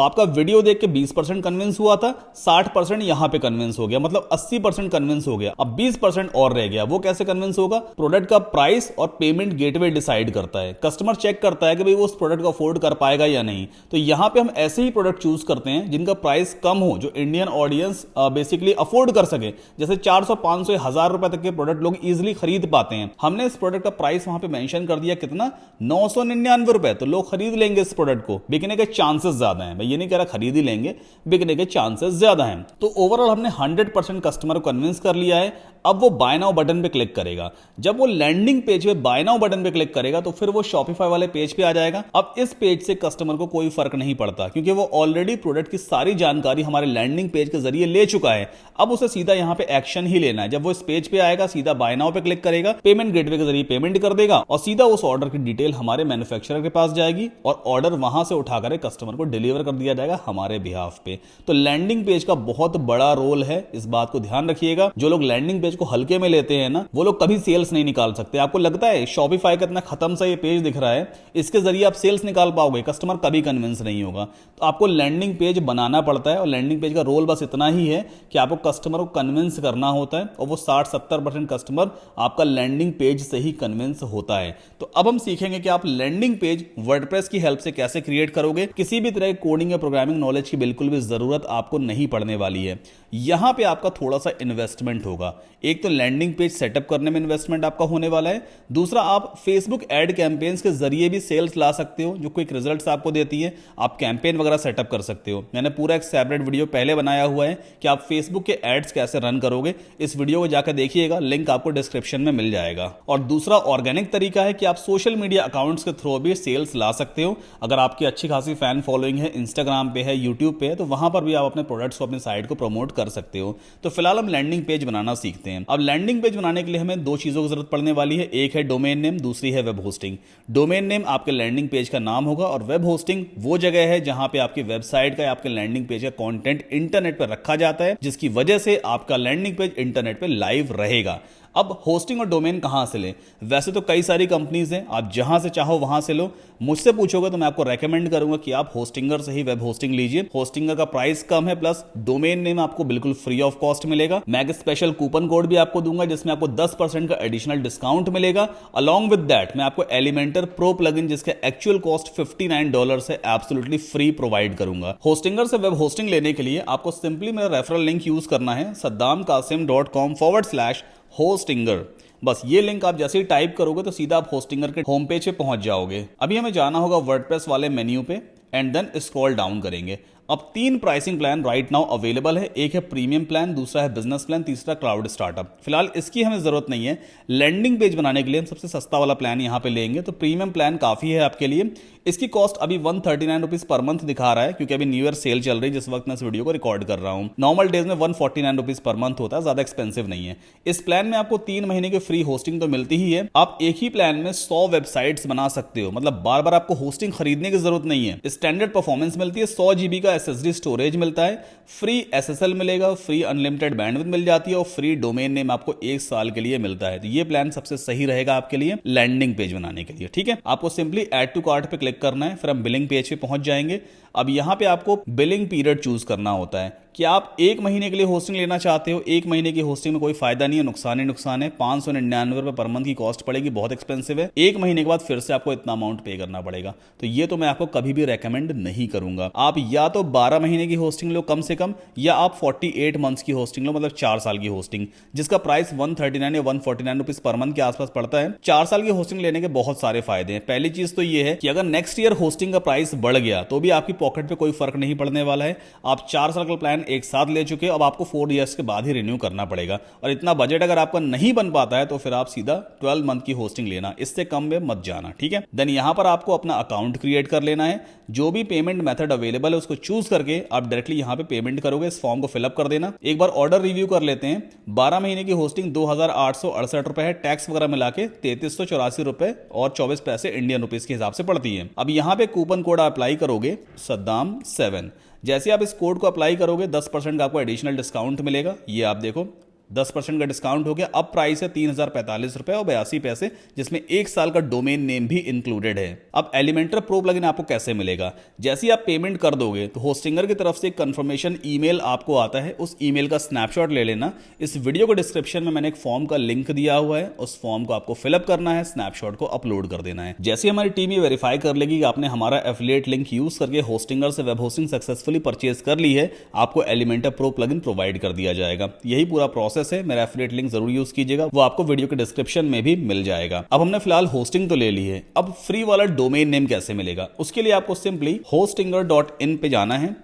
आपका वीडियो देख के 20% कन्विंस हुआ था, 60% यहां पे कन्विंस हो गया, मतलब 80% कन्विंस हो गया। अब 20% और रह गया, वो कैसे कन्विंस होगा? प्रोडक्ट का प्राइस और पेमेंट गेटवे डिसाइड करता है। कस्टमर चेक करता है कि भाई वो उस प्रोडक्ट को अफोर्ड कर पाएगा या नहीं। तो यहां पे हम ऐसे ही प्रोडक्ट चूज करते हैं जिनका प्राइस कम हो, जो इंडियन ऑडियंस बेसिकली अफोर्ड कर सके। जैसे 400, 500, 1000 रुपए तक के प्रोडक्ट लोग इजीली खरीद पाते हैं। हमने इस प्रोडक्ट का प्राइस वहां पे मेंशन कर दिया कितना, 999 रुपए। तो लोग खरीद लेंगे इस प्रोडक्ट को, बिकने के चांसेस ज्यादा हैं। मैं ये नहीं कह रहा खरीद ही लेंगे, बिकने के चांसेस ज्यादा हैं। तो ओवरऑल हमने 100% कस्टमर को कन्विंस कर लिया है। अब वो बाय नाउ बटन पे क्लिक करेगा। जब वो लैंडिंग पेज पे बाय नाउ बटन पे क्लिक करेगा तो फिर वो शॉपिफाई वाले पेज पे आ जाएगा। अब इस पेज से कस्टमर को कोई फर्क नहीं पड़ता क्योंकि वो ऑलरेडी प्रोडक्ट की सारी जानकारी हमारे लैंडिंग पेज के जरिए ले चुका है। अब उसे सीधा यहां पे एक्शन ही लेना है। जब वो इस पेज पे आएगा सीधा बाय नाउ पे क्लिक करेगा, पेमेंट गेटवे के जरिए पेमेंट कर देगा और सीधा उस ऑर्डर की डिटेल हमारे मैन्युफैक्चरर के पास जाएगी और ऑर्डर वहां से उठाकर कस्टमर को डिलीवर कर दिया जाएगा हमारे बिहाफ पे। तो लैंडिंग पेज का बहुत बड़ा रोल है, इस बात को ध्यान रखिएगा। जो लोग लैंडिंग पेज को हल्के में लेते हैं ना, वो लोग कभी सेल्स नहीं निकाल सकते। आपको लगता है शॉपिफाई का इतना खत्म सा ये पेज दिख रहा है, इसके जरिए आप सेल्स निकाल पाओगे, कस्टमर कभी कन्विंस नहीं होगा। तो आपको लैंडिंग पेज बनाना पड़ता है और लैंडिंग पेज का रोल बस इतना ही है कि आपको कस्टमर को कन्विंस करना होता है और वो 60-70% कस्टमर आपका लैंडिंग पेज से ही कन्विंस होता है। तो अब हम सीखेंगे कि आप लैंडिंग पेज वर्डप्रेस की हेल्प से कैसे क्रिएट करोगे। किसी भी तरह की कोडिंग या प्रोग्रामिंग नॉलेज की बिल्कुल भी जरूरत आपको नहीं पड़ने वाली है। यहां पे आपका थोड़ा सा इन्वेस्टमेंट होगा। एक तो लैंडिंग पेज सेटअप करने में इन्वेस्टमेंट आपका होने वाला है, दूसरा आप फेसबुक एड कैंपेन्स के जरिए भी सेल्स ला सकते हो जो क्विक रिजल्ट्स आपको देती है। आप कैंपेन वगैरह सेटअप कर सकते हो। मैंने पूरा एक सेपरेट वीडियो पहले बनाया हुआ है कि आप फेसबुक के एड्स कैसे रन करोगे। इस वीडियो को जाकर देखिएगा, लिंक आपको डिस्क्रिप्शन में मिल जाएगा। और दूसरा ऑर्गेनिक तरीका है कि आप सोशल मीडिया अकाउंट्स के थ्रू भी सेल्स ला सकते हो। अगर आपकी अच्छी खासी फैन फॉलोइंग है, इंस्टाग्राम पे है, यूट्यूब पे है, तो वहां पर भी आप अपने प्रोडक्ट्स को, अपनी साइट को प्रमोट कर सकते हो। तो फिलहाल हम लैंडिंग पेज बनाना सीखते हैं। अब लैंडिंग पेज बनाने के लिए हमें दो चीजों की जरूरत पड़ने वाली है। एक है डोमेन नेम, दूसरी है वेब होस्टिंग। डोमेन नेम आपके लैंडिंग पेज का नाम होगा और वेब होस्टिंग वो जगह है जहां पे आपकी वेबसाइट का या आपके लैंडिंग पेज का कंटेंट इंटरनेट पर रखा जाता है, जिसकी वजह से आपका लैंडिंग पेज इंटरनेट पे लाइव रहेगा। अब होस्टिंग और डोमेन कहां से लें? वैसे तो कई सारी कंपनीज हैं, आप जहां से चाहो वहां से लो। मुझसे पूछोगे तो मैं आपको रेकमेंड करूंगा कि आप होस्टिंगर से ही वेब होस्टिंग लीजिए। होस्टिंगर का प्राइस कम है, प्लस डोमेन नेम आपको बिल्कुल फ्री ऑफ कॉस्ट मिलेगा। मैं एक स्पेशल कूपन कोड भी आपको दूंगा जिसमें आपको 10% का एडिशनल डिस्काउंट मिलेगा। अलॉन्ग विद दैट मैं आपको एलिमेंटर प्रो प्लगइन जिसका एक्चुअल कॉस्ट $59 है, एब्सोल्युटली फ्री प्रोवाइड करूंगा। होस्टिंगर से वेब होस्टिंग लेने के लिए आपको सिंपली मेरा रेफरल लिंक यूज करना है, saddamkasim.com/hostinger। बस ये लिंक आप जैसे ही टाइप करोगे तो सीधा आप होस्टिंगर के होम पेज पे पहुंच जाओगे। अभी हमें जाना होगा वर्डप्रेस वाले मेन्यू पे एंड देन स्क्रॉल डाउन करेंगे। अब 3 pricing plan right now available है। एक है प्रीमियम प्लान, दूसरा है बिजनेस प्लान, तीसरा क्लाउड स्टार्टअप। फिलहाल इसकी हमें जरूरत नहीं है। लैंडिंग पेज बनाने के लिए हम सबसे सस्ता वाला प्लान यहां पे लेंगे, तो प्रीमियम प्लान काफी है आपके लिए। इसकी कॉस्ट अभी 139 रुपीज पर मंथ दिखा रहा है क्योंकि अभी न्यू ईयर सेल चल रही है जिस वक्त मैं इस वीडियो को रिकॉर्ड कर रहा हूं। नॉर्मल डेज में 149 रुपीज पर मंथ होता है, ज्यादा एक्सपेंसिव नहीं है। इस प्लान में आपको 3 महीने की फ्री होस्टिंग तो मिलती ही है। आप एक ही प्लान में 100 वेबसाइट्स बना सकते हो, मतलब बार बार आपको होस्टिंग खरीदने की जरूरत नहीं है। स्टैंडर्ड परफॉर्मेंस मिलती है, 100 GB का SSD स्टोरेज मिलता है, फ्री SSL मिलेगा, फ्री अनलिमिटेड बैंडविड्थ मिल जाती है और फ्री डोमेन नेम आपको 1 साल के लिए मिलता है। तो ये प्लान सबसे सही रहेगा आपके लिए लैंडिंग पेज बनाने के लिए। ठीक है, आपको सिंपली ऐड टू कार्ट पे क्लिक करना है, फिर हम बिलिंग पेज पे पहुंच जाएंगे। अब यहां पे आपको बिलिंग पीरियड चूज करना होता है कि आप 1 महीने के लिए होस्टिंग लेना चाहते हो। 1 महीने की होस्टिंग में कोई फायदा नहीं है, नुकसान ही नुकसान है। 599 रुपए पर मंथ की कॉस्ट पड़ेगी, बहुत एक्सपेंसिव है। 1 महीने के बाद फिर से आपको इतना अमाउंट पे करना पड़ेगा, तो ये तो मैं आपको कभी भी रेकमेंड नहीं करूंगा। आप या तो 12 महीने की होस्टिंग लो कम से कम, या आप 48 मंथ्स की होस्टिंग लो, मतलब 4 साल की होस्टिंग, जिसका प्राइस 139 या 149 रुपीज पर मंथ के आसपास पड़ता है। 4 साल की होस्टिंग लेने के बहुत सारे फायदे हैं। पहली चीज तो ये है कि अगर नेक्स्ट ईयर होस्टिंग का प्राइस बढ़ गया तो भी आपकी पॉकेट पे कोई फर्क नहीं पड़ने वाला है। आप 4 साल का प्लान एक साथ ले चुके, अब आपको 4 इयर्स के बाद ही रिन्यू करना पड़ेगा। और इतना बजट अगर आपका नहीं बन पाता है तो फिर आप सीधा 12 मंथ की होस्टिंग लेना, इससे कम में मत जाना। ठीक है, देन यहां पर आपको अपना अकाउंट क्रिएट कर लेना है। जो भी पेमेंट मेथड अवेलेबल है उसको चूज करके आप डायरेक्टली यहां पे पेमेंट करोगे। इस फॉर्म को फिलअप कर देना। एक बार ऑर्डर रिव्यू कर लेते हैं। 12 महीने की होस्टिंग 2868 रुपए है, टैक्स वगैरह मिला के 3384 रुपए और 24 पैसे इंडियन रुपीज के हिसाब से पड़ती है। अब यहां पे कूपन कोड अप्लाई करोगे saddam7। जैसे आप इस कोड को अप्लाई करोगे 10% का आपको एडिशनल डिस्काउंट मिलेगा। ये आप देखो 10% का डिस्काउंट हो गया। अब प्राइस है 3045 रुपए और 82 पैसे, जिसमें 1 साल का डोमेन नेम भी इंक्लूडेड है। अब एलिमेंटर प्रो प्लगइन आपको कैसे मिलेगा? जैसे ही आप पेमेंट कर दोगे तो होस्टिंगर की तरफ से एक कंफर्मेशन ईमेल आपको आता है। उस ईमेल का स्नैपशॉट ले लेना। इस वीडियो को डिस्क्रिप्शन में मैंने एक फॉर्म का लिंक दिया हुआ है, उस फॉर्म को आपको फिलअप करना है, स्नैपशॉट को अपलोड कर देना है। जैसे हमारी टीम ये वेरीफाई कर लेगी कि आपने हमारा एफिलिएट लिंक यूज करके होस्टिंगर से वेब होस्टिंग सक्सेसफुली परचेज कर ली है, आपको एलिमेंटर प्रो प्लगइन प्रोवाइड कर दिया जाएगा। यही पूरा प्रोसेस है। मेरा एफिलिएट लिंक जरूर यूज कीजिएगा, वो आपको वीडियो के डिस्क्रिप्शन में भी मिल जाएगा। अब हमने फिलहाल होस्टिंग तो ले ली है, अब फ्री वाला डोमेन नेम कैसे मिलेगा? उसके लिए आपको सिंपली hostinger.in पे जाना है।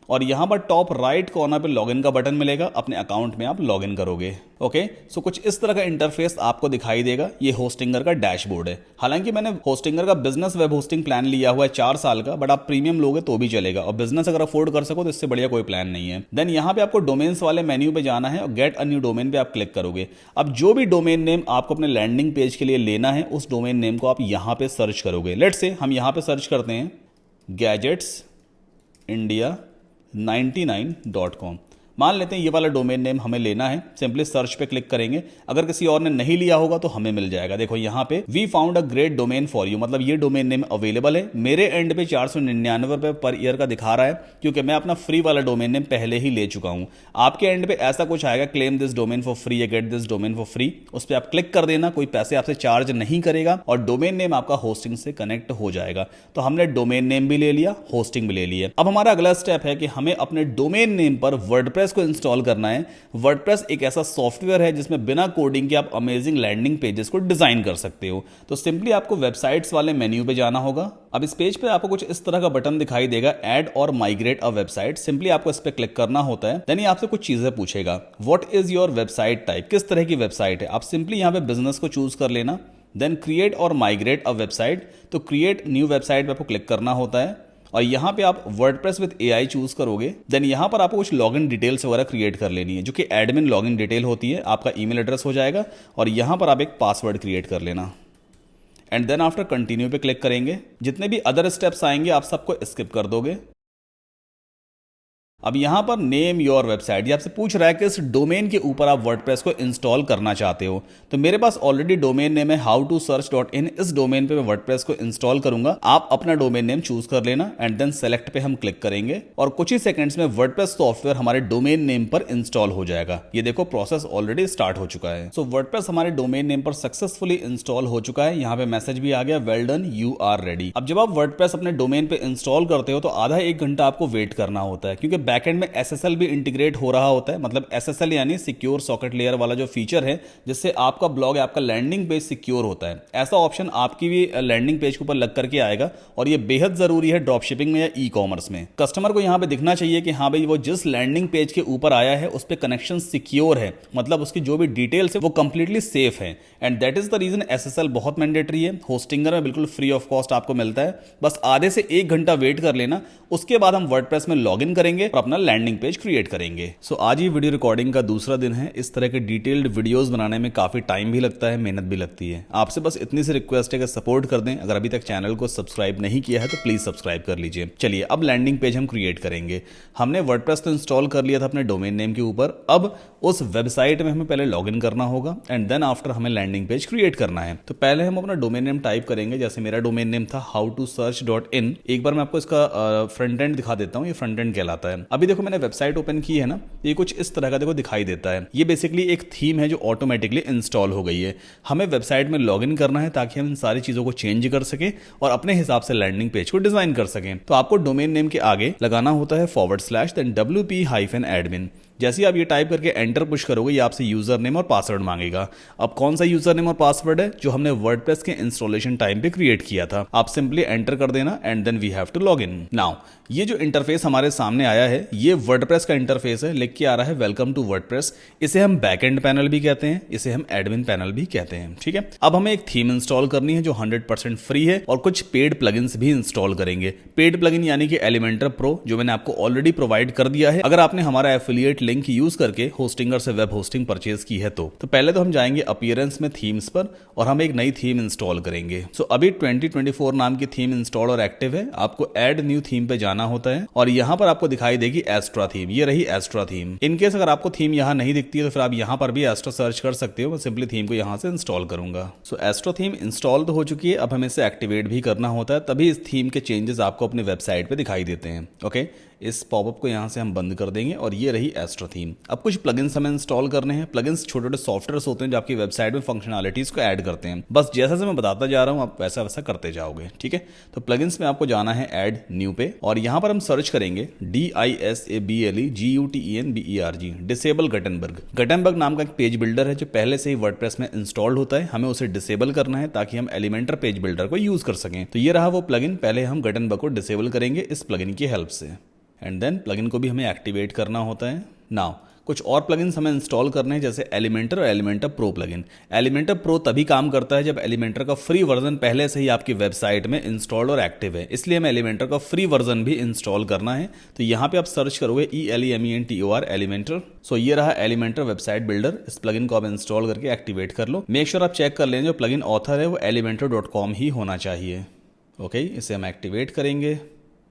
और यहाँ पर टॉप राइट कॉर्नर पे लॉगिन का बटन मिलेगा, अपने अकाउंट में आप लॉगिन करोगे। ओके, सो कुछ इस तरह का इंटरफेस आपको दिखाई देगा। ये होस्टिंगर का डैशबोर्ड है। हालांकि मैंने होस्टिंगर का बिजनेस वेब होस्टिंग प्लान लिया हुआ है 4 साल का, बट आप प्रीमियम लोगे तो भी चलेगा, और बिजनेस अगर अफोर्ड कर सको तो इससे बढ़िया कोई प्लान नहीं है। देन यहाँ पे आपको डोमेन्स वाले मेन्यू पे जाना है और गेट अ न्यू डोमेन पे आप क्लिक करोगे। अब जो भी डोमेन नेम आपको अपने लैंडिंग पेज के लिए लेना है, उस डोमेन नेम को आप यहाँ पे सर्च करोगे। लेट्स से हम यहाँ पे सर्च करते हैं gadgetsindia99.com। मान लेते हैं ये वाला डोमेन नेम हमें लेना है। सिंपली सर्च पे क्लिक करेंगे। अगर किसी और ने नहीं लिया होगा तो हमें मिल जाएगा। देखो यहाँ पे we found a great domain for you, मतलब ये डोमेन नेम अवेलेबल है। मेरे एंड पे 499 रुपये पर ईयर का दिखा रहा है, क्योंकि मैं अपना फ्री वाला डोमेन नेम पहले ही ले चुका हूँ। आपके एंड पे ऐसा कुछ आएगा, claim this domain for free या get this domain for free, उस पर आप क्लिक कर देना। कोई पैसे आपसे चार्ज नहीं करेगा और डोमेन नेम आपका होस्टिंग से कनेक्ट हो जाएगा। तो हमने डोमेन नेम भी ले लिया, होस्टिंग भी ले लिया। अब हमारा अगला स्टेप है कि हमें अपने डोमेन नेम पर वर्डप्रेस को इंस्टॉल करना है। वर्डप्रेस एक ऐसा सॉफ्टवेयर है जिसमें बिना कोडिंग के आप अमेजिंग लैंडिंग पेजेस को डिजाइन कर सकते हो। तो सिंपली आपको वेबसाइट्स वाले मेन्यू पे जाना होगा। अब इस पेज पे आपको कुछ इस तरह का बटन दिखाई देगा, ऐड और माइग्रेट अ वेबसाइट। सिंपली आपको इस पे क्लिक करना होता है। देन ये आपसे कुछ चीजें पूछेगा, what is your website type, किस तरह की वेबसाइट है। आप सिंपली यहाँ पे बिजनेस को चूज कर लेना। देन क्रिएट और माइग्रेट अ वेबसाइट, तो क्रिएट न्यू वेबसाइट पे आपको क्लिक करना होता है और यहाँ पे आप वर्डप्रेस विद एआई चूज करोगे। देन यहाँ पर आपको कुछ लॉगिन डिटेल्स वगैरह क्रिएट कर लेनी है, जो कि एडमिन लॉगिन डिटेल होती है। आपका ईमेल एड्रेस हो जाएगा और यहाँ पर आप एक पासवर्ड क्रिएट कर लेना एंड देन आफ्टर कंटिन्यू पे क्लिक करेंगे। जितने भी अदर स्टेप्स आएंगे आप सबको स्किप कर दोगे। अब यहां पर नेम योर वेबसाइट, ये आपसे पूछ रहा है कि इस डोमेन के ऊपर आप वर्डप्रेस को इंस्टॉल करना चाहते हो। तो मेरे पास ऑलरेडी डोमेन नेम है howtosearch.in। इस डोमेन पे मैं वर्डप्रेस को इंस्टॉल करूंगा। आप अपना डोमेन नेम चूज कर लेना एंड देन सेलेक्ट पे हम क्लिक करेंगे और कुछ ही सेकंड्स में वर्डप्रेस सॉफ्टवेयर हमारे डोमेन नेम पर इंस्टॉल हो जाएगा। ये देखो प्रोसेस ऑलरेडी स्टार्ट हो चुका है। सो वर्डप्रेस हमारे डोमेन नेम पर सक्सेसफुली इंस्टॉल हो चुका है। यहाँ पे मैसेज भी आ गया, well done, you are ready. अब जब आप वर्डप्रेस अपने डोमेन पे इंस्टॉल करते हो तो आधा 1 घंटा आपको वेट करना होता है, क्योंकि बैकएंड में SSL भी इंटीग्रेट हो रहा होता है। मतलब SSL यानी सिक्योर सॉकेट लेयर वाला जो फीचर है, जिससे आपका ब्लॉग, आपका लैंडिंग पेज सिक्योर होता है। ऐसा ऑप्शन आपकी भी लैंडिंग पेज के ऊपर लग करके आएगा और ये बेहद जरूरी है ड्रॉप शिपिंग में या ई कॉमर्स में। कस्टमर को यहाँ पे दिखना चाहिए कि हाँ भाई वो जिस लैंडिंग पेज के ऊपर आया है उस पर कनेक्शन सिक्योर है, मतलब उसकी जो भी डिटेल्स है वो कंप्लीटली सेफ है। And that is the reason SSL बहुत मैंडेटरी है। होस्टिंगर में बिल्कुल फ्री ऑफ कॉस्ट आपको मिलता है। बस आधे से 1 घंटा वेट कर लेना, उसके बाद हम वर्डप्रेस में लॉग इन करेंगे और अपना लैंडिंग पेज क्रिएट करेंगे। सो आज ये वीडियो रिकॉर्डिंग का दूसरा दिन है। इस तरह के डिटेल्ड वीडियोस बनाने में काफी टाइम भी लगता है, मेहनत भी लगती है। आपसे बस इतनी सी रिक्वेस्ट है कि सपोर्ट कर दें। अगर अभी तक चैनल को सब्सक्राइब नहीं किया है तो प्लीज सब्सक्राइब कर लीजिए। चलिए अब लैंडिंग पेज हम क्रिएट करेंगे। हमने वर्डप्रेस तो इंस्टॉल कर लिया था अपने डोमेन नेम के ऊपर। अब उस वेबसाइट में हमें पहले लॉग इन करना होगा एंड देन आफ्टर हमें लैंडिंग पेज क्रिएट करना है। तो पहले हम अपना डोमेन नेम टाइप करेंगे। जैसे मेरा डोमेन नेम था howtosearch.in। एक बार मैं आपको इसका फ्रंट एंड दिखा देता हूँ। ये फ्रंट एंड कहलाता है। अभी देखो मैंने वेबसाइट ओपन की है ना, ये कुछ इस तरह का देखो दिखाई देता है। ये बेसिकली एक थीम है जो ऑटोमेटिकली इंस्टॉल हो गई है। हमें वेबसाइट में लॉगिन करना है ताकि हम इन सारी चीजों को चेंज कर सके और अपने हिसाब से लैंडिंग पेज को डिजाइन कर सकें। तो आपको डोमेन नेम के आगे लगाना होता है / देन WP-admin। जैसे ही आप ये टाइप करके एंटर पुश करोगे, ये आपसे यूजर नेम और पासवर्ड मांगेगा। अब कौन सा यूजर नेम और पासवर्ड है? जो हमने वर्डप्रेस के इंस्टॉलेशन टाइम पे क्रिएट किया था। आप सिंपली एंटर कर देना and then we have to log in. Now ये जो इंटरफेस हमारे सामने आया है, ये वर्डप्रेस का इंटरफेस है। लिख के आ रहा है वेलकम टू वर्डप्रेस। इसे हम बैकएंड पैनल भी कहते हैं, इसे हम एडमिन पैनल भी कहते हैं। ठीक है, अब हमें एक थीम इंस्टॉल करनी है जो 100% फ्री है और कुछ पेड प्लगइन्स भी इंस्टॉल करेंगे। पेड प्लगइन यानी कि एलिमेंटर प्रो, जो मैंने आपको ऑलरेडी प्रोवाइड कर दिया है अगर आपने हमारा एफिलिएट लिंक यूज करके होस्टिंगर से वेब होस्टिंग परचेज की है। तो पहले तो हम जाएंगे अपीयरेंस में थीम्स पर और हम एक नई थीम इंस्टॉल करेंगे। सो अभी 2024 नाम की थीम इंस्टॉल और एक्टिव है। आपको ऐड न्यू थीम पे जाना होता है और यहाँ पर आपको दिखाई देगी एस्ट्रा थीम। ये रही एस्ट्रा थीम। इनकेस अगर आपको थीम यहाँ नहीं दिखती है तो फिर आप यहाँ पर भी एस्ट्रा सर्च कर सकते हो। मैं सिंपली थीम को यहाँ से इंस्टॉल करूंगा। सो एस्ट्रा थीम इंस्टॉल तो हो चुकी है। अब हमें इसे एक्टिवेट भी करना होता है, तभी इस थीम के चेंजेस आपको अपनी वेबसाइट पे दिखाई देते हैं। ओके, इस पॉपअप को यहाँ से हम बंद कर देंगे और ये रही एस्ट्रा थीम। अब कुछ प्लगइन्स हमें इंस्टॉल करने हैं। प्लगइन्स छोटे छोटे सॉफ्टवेयर्स होते हैं जो आपकी वेबसाइट में फंक्शनैलिटीज को ऐड करते हैं। बस जैसा से मैं बताता जा रहा हूँ आप वैसा वैसा करते जाओगे। ठीक है, तो प्लगइन्स में आपको जाना है ऐड न्यू पे और यहाँ पर हम सर्च करेंगे DISABLEGUTENBERG डिसेबल गटनबर्ग। गटनबर्ग नाम का एक पेज बिल्डर है जो पहले से ही वर्डप्रेस में इंस्टॉल्ड होता है। हमें उसे डिसेबल करना है ताकि हम एलिमेंटर पेज बिल्डर को यूज कर सकें। तो ये रहा वो प्लगइन। पहले हम गटनबर्ग को डिसेबल करेंगे इस प्लगइन की हेल्प से एंड देन प्लगइन को भी हमें एक्टिवेट करना होता है। नाउ कुछ और प्लगइन्स हमें इंस्टॉल करने हैं, जैसे एलिमेंटर और Elementor pro plugin. Elementor pro तभी काम करता है जब एलिमेंटर का फ्री वर्जन पहले से ही आपकी वेबसाइट में इंस्टॉल्ड और एक्टिव है, इसलिए हमें एलिमेंटर का फ्री वर्जन भी इंस्टॉल करना है। तो यहाँ पे आप सर्च करोगे ELEMENTOR एलिमेंटर। सो ये रहा एलिमेंटर वेबसाइट बिल्डर। इस प्लगइन को आप इंस्टॉल करके एक्टिवेट कर लो। मेक श्योर आप चेक कर लें जो प्लगइन ऑथर है वो elementor.com ही होना चाहिए। ओके, इसे हम एक्टिवेट करेंगे।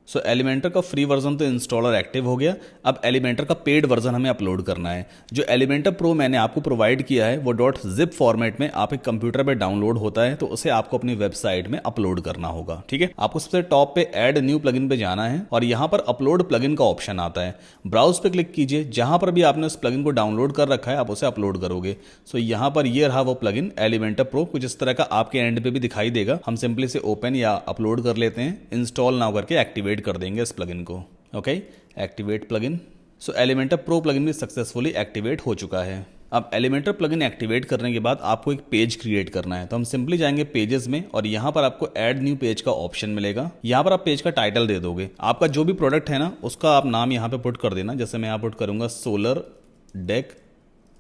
सो एलिमेंटर का फ्री वर्जन तो इंस्टॉल और एक्टिव हो गया। अब एलिमेंटर का पेड वर्जन हमें अपलोड करना है। जो एलिमेंटर प्रो मैंने आपको प्रोवाइड किया है वो .zip फॉर्मेट में आपके कंप्यूटर पे डाउनलोड होता है, तो उसे आपको अपनी वेबसाइट में अपलोड करना होगा। ठीक है, आपको सबसे टॉप पे ऐड न्यू प्लगइन पे जाना है और यहाँ पर अपलोड प्लगइन का ऑप्शन आता है। ब्राउज पे क्लिक कीजिए, जहां पर भी आपने उस प्लगइन को डाउनलोड कर रखा है आप उसे अपलोड करोगे। सो यहाँ पर ये रहा वो प्लगइन एलिमेंटर प्रो, कुछ इस तरह का आपके एंड पे भी दिखाई देगा। हम सिंपली से ओपन या अपलोड कर लेते हैं, इंस्टॉल नाउ करके एक्टिवेट कर देंगे इस प्लगइन को। Okay, activate plugin. So Elementor pro plugin भी सक्सेसफुली एक्टिवेट हो चुका है। अब एलिमेंटर प्लगइन एक्टिवेट करने के बाद आपको एक पेज क्रिएट करना है, तो हम सिंपली जाएंगे पेजेस में और यहाँ पर आपको ऐड न्यू पेज का ऑप्शन मिलेगा। यहाँ पर आप पेज का टाइटल दे दोगे, आपका जो भी प्रोडक्ट है ना उसका आप नाम यहाँ पे पुट कर देना। जैसे मैं यहाँ पुट करूंगा सोलर डेक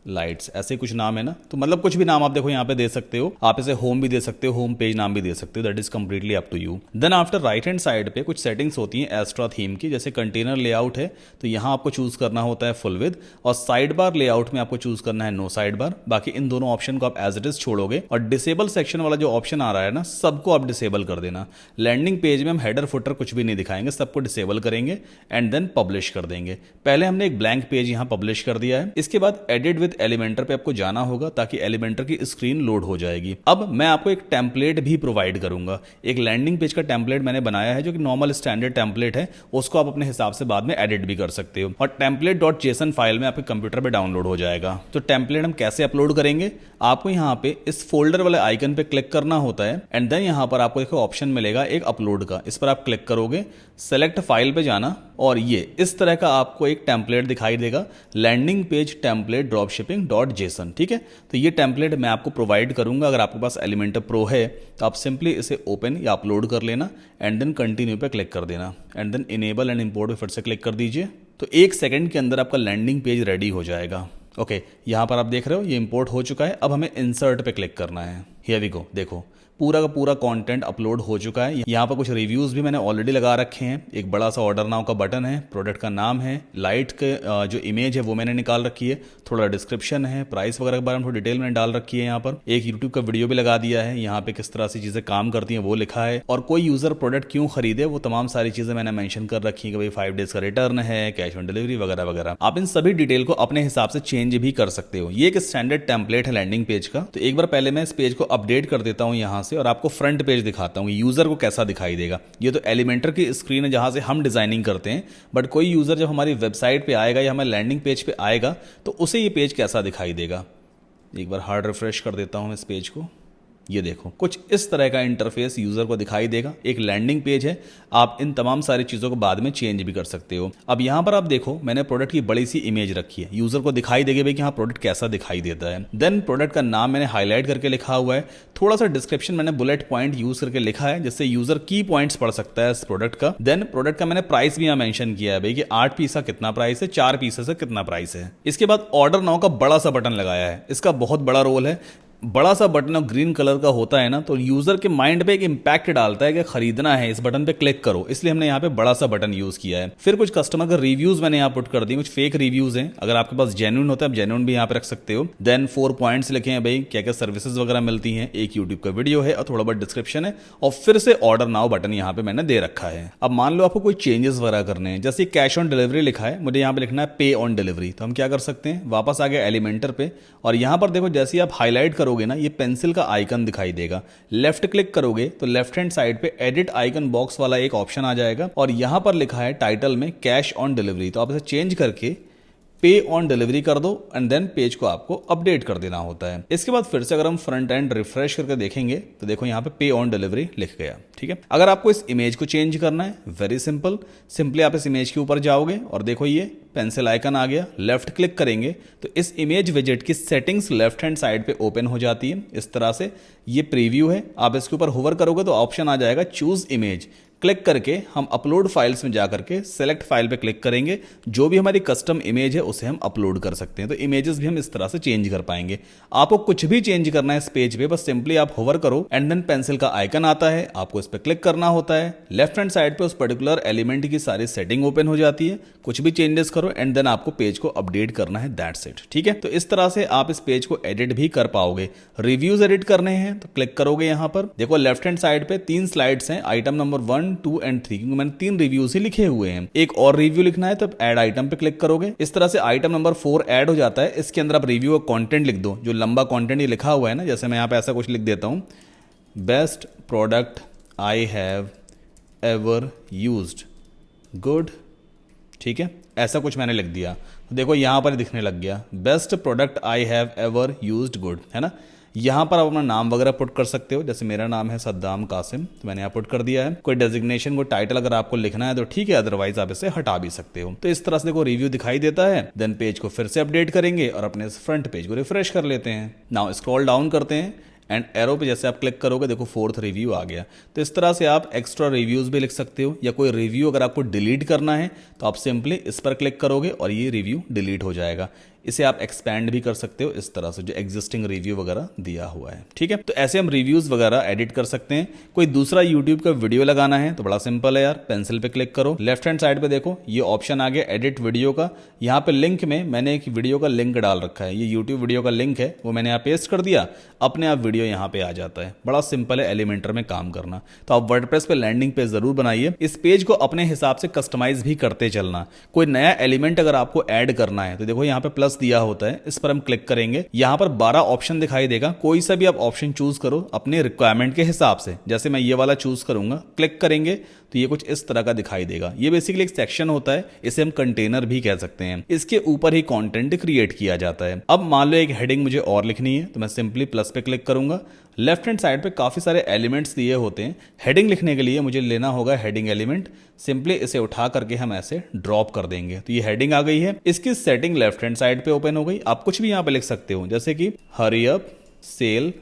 लाइट्स, ऐसे कुछ नाम है ना, तो मतलब कुछ भी नाम आप देखो यहाँ पे दे सकते हो। आप इसे होम भी दे सकते हो, होम पेज नाम भी दे सकते हो, that is completely up to you. Then after right hand side पे कुछ सेटिंग्स होती हैं एस्ट्रा थीम की, जैसे कंटेनर लेआउट है तो यहाँ आपको चूज करना होता है फुल विद, और साइड बार लेआउट में आपको चूज करना है नो साइड बार। बाकी इन दोनों ऑप्शन को आप एज इट इज छोड़ोगे और डिसेबल सेक्शन वाला जो ऑप्शन आ रहा है ना सबको आप डिसेबल कर देना। लैंडिंग पेज में हम हेडर फुटर कुछ भी नहीं दिखाएंगे, सबको डिसेबल करेंगे एंड देन पब्लिश कर देंगे। पहले हमने एक ब्लैंक पेज यहाँ पब्लिश कर दिया है। इसके बाद एडिट विद एलिमेंटर पे आपको जाना होगा ताकि एलिमेंटर की स्क्रीन लोड हो जाएगी। अब मैं आपको एक टेम्पलेट भी प्रोवाइड करूंगा। एक लैंडिंग पेज का टेम्पलेट मैंने बनाया है जो कि नॉर्मल स्टैंडर्ड टेम्पलेट है, उसको आप अपने हिसाब से बाद में एडिट भी कर सकते हो और टेम्पलेट.json फाइल में आपके कंप्यूटर पे डाउनलोड हो जाएगा। तो टेम्पलेट हम कैसे अपलोड करेंगे, आपको यहाँ पे इस फोल्डर वाले आइकन पे क्लिक करना होता है एंड देन यहाँ पर आपको एक ऑप्शन मिलेगा एक अपलोड का, इस पर आप क्लिक करोगे, सेलेक्ट फाइल पे जाना और ये इस तरह का आपको एक टेम्पलेट दिखाई देगा, लैंडिंग पेज टेम्पलेट dropshipping.json। ठीक है, तो ये टेम्पलेट मैं आपको प्रोवाइड करूंगा। अगर आपके पास एलिमेंटर प्रो है तो आप सिंपली इसे ओपन या अपलोड कर लेना एंड देन कंटिन्यू पे क्लिक कर देना and then enable and import पे फिर से क्लिक कर दीजिए। तो 1 सेकंड के अंदर आपका लैंडिंग पेज रेडी हो जाएगा। ओके, यहाँ पर आप देख रहे हो ये इंपोर्ट हो चुका है। अब हमें इंसर्ट पे क्लिक करना है। हियर वी गो, देखो पूरा का पूरा कंटेंट अपलोड हो चुका है। यहाँ पर कुछ रिव्यूज भी मैंने ऑलरेडी लगा रखे हैं। एक बड़ा सा ऑर्डर नाउ का बटन है, प्रोडक्ट का नाम है, लाइट के जो इमेज है वो मैंने निकाल रखी है, थोड़ा डिस्क्रिप्शन है, प्राइस वगैरह के बारे में थोड़ी डिटेल मैंने डाल रखी है। यहाँ पर एक यूट्यूब का वीडियो भी लगा दिया है, यहाँ पे किस तरह से चीजें काम करती हैं वो लिखा है और कोई यूजर प्रोडक्ट क्यों खरीदे वो तमाम सारी चीजें मैंने मेंशन कर रखी है कि भाई 5 डेज का रिटर्न है, कैश ऑन डिलीवरी वगैरह वगैरह। आप इन सभी डिटेल को अपने हिसाब से चेंज भी कर सकते हो। ये एक स्टैंडर्ड टेम्पलेट है लैंडिंग पेज का। तो एक बार पहले मैं इस पेज को अपडेट कर देता हूँ यहाँ से और आपको फ्रंट पेज दिखाता हूं यूजर को कैसा दिखाई देगा। ये तो एलिमेंटर की स्क्रीन है जहां से हम डिजाइनिंग करते हैं, बट कोई यूजर जब हमारी वेबसाइट पे आएगा या हमारे लैंडिंग पेज पे आएगा तो उसे ये पेज कैसा दिखाई देगा। एक बार हार्ड रिफ्रेश कर देता हूं इस पेज को, ये देखो कुछ इस तरह का इंटरफेस यूजर को दिखाई देगा। एक लैंडिंग पेज है, आप इन तमाम सारी चीजों को बाद में चेंज भी कर सकते हो। अब यहां पर आप देखो मैंने प्रोडक्ट की बड़ी सी इमेज रखी है, यूजर को दिखाई देगी भाई कि हाँ प्रोडक्ट कैसा दिखाई देता है। देन प्रोडक्ट का नाम मैंने हाईलाइट करके लिखा हुआ है, थोड़ा सा डिस्क्रिप्शन मैंने बुलेट पॉइंट यूज करके लिखा है जिससे यूजर की पॉइंट्स पढ़ सकता है इस प्रोडक्ट का। देन प्रोडक्ट का मैंने प्राइस भी यहाँ मेंशन किया है भाई कि 8 पीस का कितना प्राइस है, 4 पीसेस का कितना प्राइस है। इसके बाद ऑर्डर नाउ का बड़ा सा बटन लगाया है, इसका बहुत बड़ा रोल है। बड़ा सा बटन ग्रीन कलर का होता है ना, तो यूजर के माइंड पे एक इंपैक्ट डालता है कि खरीदना है, इस बटन पे क्लिक करो, इसलिए हमने यहाँ पे बड़ा सा बटन यूज किया है। फिर कुछ कस्टमर का रिव्यूज मैंने यहाँ पुट कर दिए, कुछ फेक रिव्यूज हैं, अगर आपके पास जेन्युइन होता है आप जेन्युइन भी यहाँ पे रख सकते हो। देन 4 पॉइंट्स लिखे हैं भाई क्या क्या सर्विसेज वगैरह मिलती हैं, एक यूट्यूब का वीडियो है और थोड़ा बहुत डिस्क्रिप्शन है और फिर से ऑर्डर नाउ बटन यहाँ पे मैंने दे रखा है। अब मान लो आपको कोई चेंजेस वगैरह करने हैं, जैसे कैश ऑन डिलीवरी लिखा है, मुझे यहाँ पे लिखना है पे ऑन डिलीवरी, तो हम क्या कर सकते हैं, वापस आ गए एलिमेंटर पे और यहाँ पर देखो जैसे आप हाईलाइट करोगे ना ये पेंसिल का आइकन दिखाई देगा, लेफ्ट क्लिक करोगे तो लेफ्ट हैंड साइड पे एडिट आइकन बॉक्स वाला एक ऑप्शन आ जाएगा और यहां पर लिखा है टाइटल में कैश ऑन डिलीवरी, तो आप इसे चेंज करके पे ऑन डिलीवरी कर दो एंड देन पेज को आपको अपडेट कर देना होता है। इसके बाद फिर से अगर हम फ्रंट एंड रिफ्रेश करके देखेंगे तो देखो यहाँ पे ऑन डिलीवरी लिख गया। ठीक है, अगर आपको इस इमेज को चेंज करना है वेरी सिंपल, सिंपली आप इस इमेज के ऊपर जाओगे और देखो ये पेंसिल आइकन आ गया, लेफ्ट क्लिक करेंगे तो इस इमेज विजेट की सेटिंग्स लेफ्ट हैंड साइड पे ओपन हो जाती है। इस तरह से ये प्रीव्यू है, आप इसके ऊपर होवर करोगे तो ऑप्शन आ जाएगा चूज इमेज, क्लिक करके हम अपलोड फाइल्स में जा करके सेलेक्ट फाइल पे क्लिक करेंगे, जो भी हमारी कस्टम इमेज है उसे हम अपलोड कर सकते हैं। तो इमेजेस भी हम इस तरह से चेंज कर पाएंगे। आपको कुछ भी चेंज करना है इस पेज पे, बस सिंपली आप होवर करो एंड देन पेंसिल का आइकन आता है, आपको इस पर क्लिक करना होता है। लेफ्ट हैंड साइड पे उस पर्टिकुलर एलिमेंट की सारी सेटिंग ओपन हो जाती है, कुछ भी चेंजेस करो एंड देन आपको पेज को अपडेट करना है, दैट्स इट। ठीक है, तो इस तरह से आप इस पेज को एडिट भी कर पाओगे। रिव्यूज एडिट करने हैं तो क्लिक करोगे, यहां पर देखो लेफ्ट हैंड साइड पे 3 स्लाइड्स हैं, आइटम नंबर 1, 2 एंड 3, क्योंकि मैंने 3 रिव्यूज ही लिखे हुए हैं। एक और रिव्यू लिखना है तो ऐड आइटम पे क्लिक करोगे, इस तरह से आइटम नंबर 4 ऐड हो जाता है। इसके अंदर आप रिव्यू का कंटेंट लिख दो, जो लंबा कंटेंट ये लिखा हुआ है ना, जैसे मैं यहाँ पे ऐसा कुछ लिख देता हूँ, best product I have ever used good. ठीक है, ऐसा कुछ मैंने लिख दिया तो देखो यहाँ पर दिखने लग गया, best product I have ever used good, है ना। यहाँ पर आप अपना नाम वगैरह पुट कर सकते हो, जैसे मेरा नाम है सद्दाम कासिम, तो मैंने यहाँ पुट कर दिया है। कोई डेजिग्नेशन, कोई टाइटल अगर आपको लिखना है तो ठीक है, अदरवाइज आप इसे हटा भी सकते हो। तो इस तरह से देखो रिव्यू दिखाई देता है। देन पेज को फिर से अपडेट करेंगे और अपने फ्रंट पेज को रिफ्रेश कर लेते हैं। नाउ स्क्रॉल डाउन करते हैं एंड एरो पे जैसे आप क्लिक करोगे देखो 4th रिव्यू आ गया। तो इस तरह से आप एक्स्ट्रा रिव्यूज भी लिख सकते हो, या कोई रिव्यू अगर आपको डिलीट करना है तो आप सिंपली इस पर क्लिक करोगे और ये रिव्यू डिलीट हो जाएगा। इसे आप एक्सपैंड भी कर सकते हो इस तरह से, जो एग्जिस्टिंग रिव्यू वगैरह दिया हुआ है। ठीक है, तो ऐसे हम रिव्यूज वगैरह एडिट कर सकते हैं। कोई दूसरा यूट्यूब का वीडियो लगाना है तो बड़ा सिंपल है यार, पेंसिल पे क्लिक करो, लेफ्ट हैंड साइड पे देखो ये ऑप्शन आ गया एडिट वीडियो का। यहाँ पे लिंक में मैंने एक वीडियो का लिंक डाल रखा है, ये यूट्यूब वीडियो का लिंक है, वो मैंने यहाँ पेस्ट कर दिया, अपने आप वीडियो यहाँ पे आ जाता है। बड़ा सिंपल है एलिमेंटर में काम करना। तो आप वर्डप्रेस पे लैंडिंग पेज जरूर बनाइए, इस पेज को अपने हिसाब से कस्टमाइज भी करते चलना। कोई नया एलिमेंट अगर आपको ऐड करना है तो देखो यहाँ पे प्लस दिया होता है, इस पर हम क्लिक करेंगे, यहाँ पर 12 ऑप्शन दिखाई देगा, कोई सा भी आप ऑप्शन चूज करो अपने रिक्वायरमेंट के हिसाब से। जैसे मैं ये वाला चूज करूंगा, क्लिक करेंगे तो ये कुछ इस तरह का दिखाई देगा। ये बेसिकली एक सेक्शन होता है, इसे हम कंटेनर भी कह सकते हैं। इसके ऊपर ही कंटेंट क्रिएट किया जाता है। अब मान लो एक हेडिंग मुझे और लिखनी है तो मैं सिंपली प्लस पे क्लिक करूंगा। लेफ्ट हैंड साइड पे काफी सारे एलिमेंट्स दिए होते हैं। हेडिंग लिखने के लिए मुझे लेना होगा हेडिंग एलिमेंट, सिंपली इसे उठा करके हम ऐसे ड्रॉप कर देंगे तो ये हेडिंग आ गई है। इसकी सेटिंग लेफ्ट हैंड साइड पे ओपन हो गई। आप कुछ भी यहां पे लिख सकते हो, जैसे कि हरी अप सेल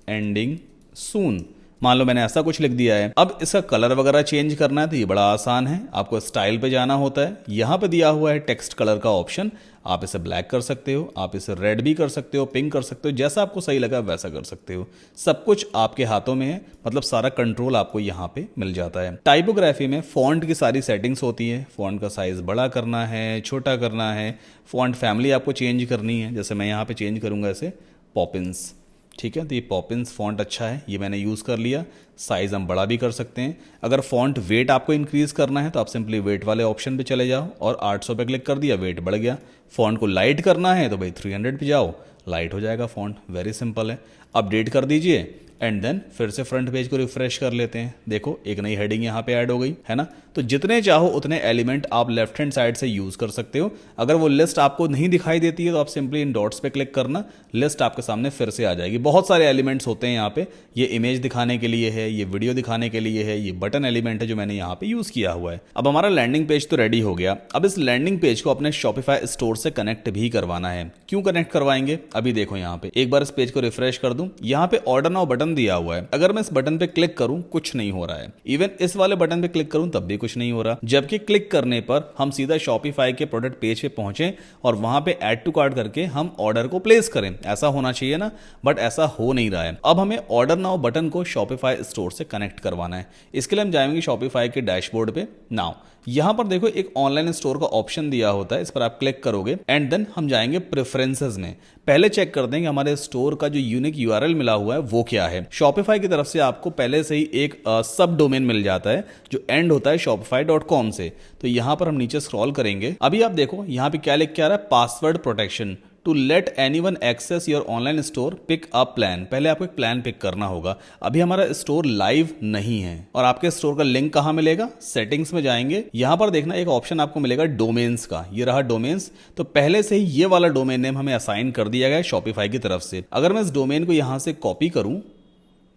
एंडिंग सून, मान लो मैंने ऐसा कुछ लिख दिया है। अब इसका कलर वगैरह चेंज करना है तो ये बड़ा आसान है, आपको स्टाइल पे जाना होता है। यहाँ पे दिया हुआ है टेक्स्ट कलर का ऑप्शन, आप इसे ब्लैक कर सकते हो, आप इसे रेड भी कर सकते हो, पिंक कर सकते हो, जैसा आपको सही लगा वैसा कर सकते हो। सब कुछ आपके हाथों में है, मतलब सारा कंट्रोल आपको यहाँ पे मिल जाता है। टाइपोग्राफी में फॉन्ट की सारी सेटिंग्स होती है, फॉन्ट का साइज बड़ा करना है, छोटा करना है, फॉन्ट फैमिली आपको चेंज करनी है। जैसे मैं यहाँ पे चेंज करूँगा इसे पॉपिंस, ठीक है, तो ये पॉपिंस फॉन्ट अच्छा है, ये मैंने यूज़ कर लिया। साइज़ हम बड़ा भी कर सकते हैं। अगर फॉन्ट वेट आपको इंक्रीज़ करना है तो आप सिंपली वेट वाले ऑप्शन पे चले जाओ और 800 पे क्लिक कर दिया, वेट बढ़ गया। फॉन्ट को लाइट करना है तो भाई 300 पे जाओ, लाइट हो जाएगा फॉन्ट, वेरी सिंपल है। अपडेट कर दीजिए एंड देन फिर से फ्रंट पेज को रिफ्रेश कर लेते हैं। देखो एक नई हेडिंग यहाँ पे ऐड हो गई है ना। तो जितने चाहो उतने एलिमेंट आप लेफ्ट हैंड साइड से यूज कर सकते हो। अगर वो लिस्ट आपको नहीं दिखाई देती है तो आप सिंपली इन डॉट्स पे क्लिक करना, लिस्ट आपके सामने फिर से आ जाएगी। बहुत सारे एलिमेंट्स होते हैं यहाँ पे, ये इमेज दिखाने के लिए है, ये वीडियो दिखाने के लिए है, ये बटन एलिमेंट है जो मैंने यहाँ पे यूज किया हुआ है। अब हमारा लैंडिंग पेज तो रेडी हो गया। अब इस लैंडिंग पेज को अपने शॉपिफाई स्टोर से कनेक्ट भी करवाना है। क्यों कनेक्ट करवाएंगे अभी देखो, यहाँ पे एक बार इस पेज को रिफ्रेश कर दूं, यहाँ पे ऑर्डर नाउ बटन दिया हुआ है। अगर मैं इस बटन पे क्लिक करूं कुछ नहीं हो रहा है, इवन इस वाले बटन पे क्लिक करूं तब भी कुछ नहीं हो रहा। जबकि क्लिक करने पर हम सीधा शॉपिफाई के प्रोडक्ट पेज पे पहुंचे और वहां पे ऐड टू कार्ट करके हम ऑर्डर को प्लेस करें, ऐसा होना चाहिए ना, बट ऐसा हो नहीं रहा है। अब हमें ऑर्डर नाउ बटन को शॉपिफाई स्टोर से कनेक्ट करवाना है। इसके लिए हम जाएंगे शॉपिफाई के डैशबोर्ड पे। नाउ यहां पर देखो एक ऑनलाइन स्टोर का ऑप्शन दिया होता है, इस पर आप क्लिक करोगे एंड देन हम जाएंगे प्रेफरेंसेस में। पहले चेक कर देंगे हमारे स्टोर का जो यूनिक यूआरएल मिला हुआ है वो क्या है। शॉपिफाई की तरफ से आपको पहले से ही एक सब डोमेन मिल जाता है जो एंड होता है shopify.com से। तो यहां पर हम नीचे स्क्रॉल करेंगे, अभी आप देखो यहां पे क्या लिख के आ रहा है, password protection to let anyone access your online store pick up plan. पहले आपको एक प्लान पिक करना होगा। अभी हमारा स्टोर लाइव नहीं है और आपके स्टोर का लिंक कहां मिलेगा, सेटिंग्स में जाएंगे, यहां पर देखना एक ऑप्शन आपको मिलेगा डोमेन्स का, ये रहा डोमेन्स। तो पहले से ही ये वाला डोमेन नेम हमें असाइन कर दिया गया है शॉपिफाई की तरफ से। अगर मैं इस डोमेन को यहां से कॉपी करूं,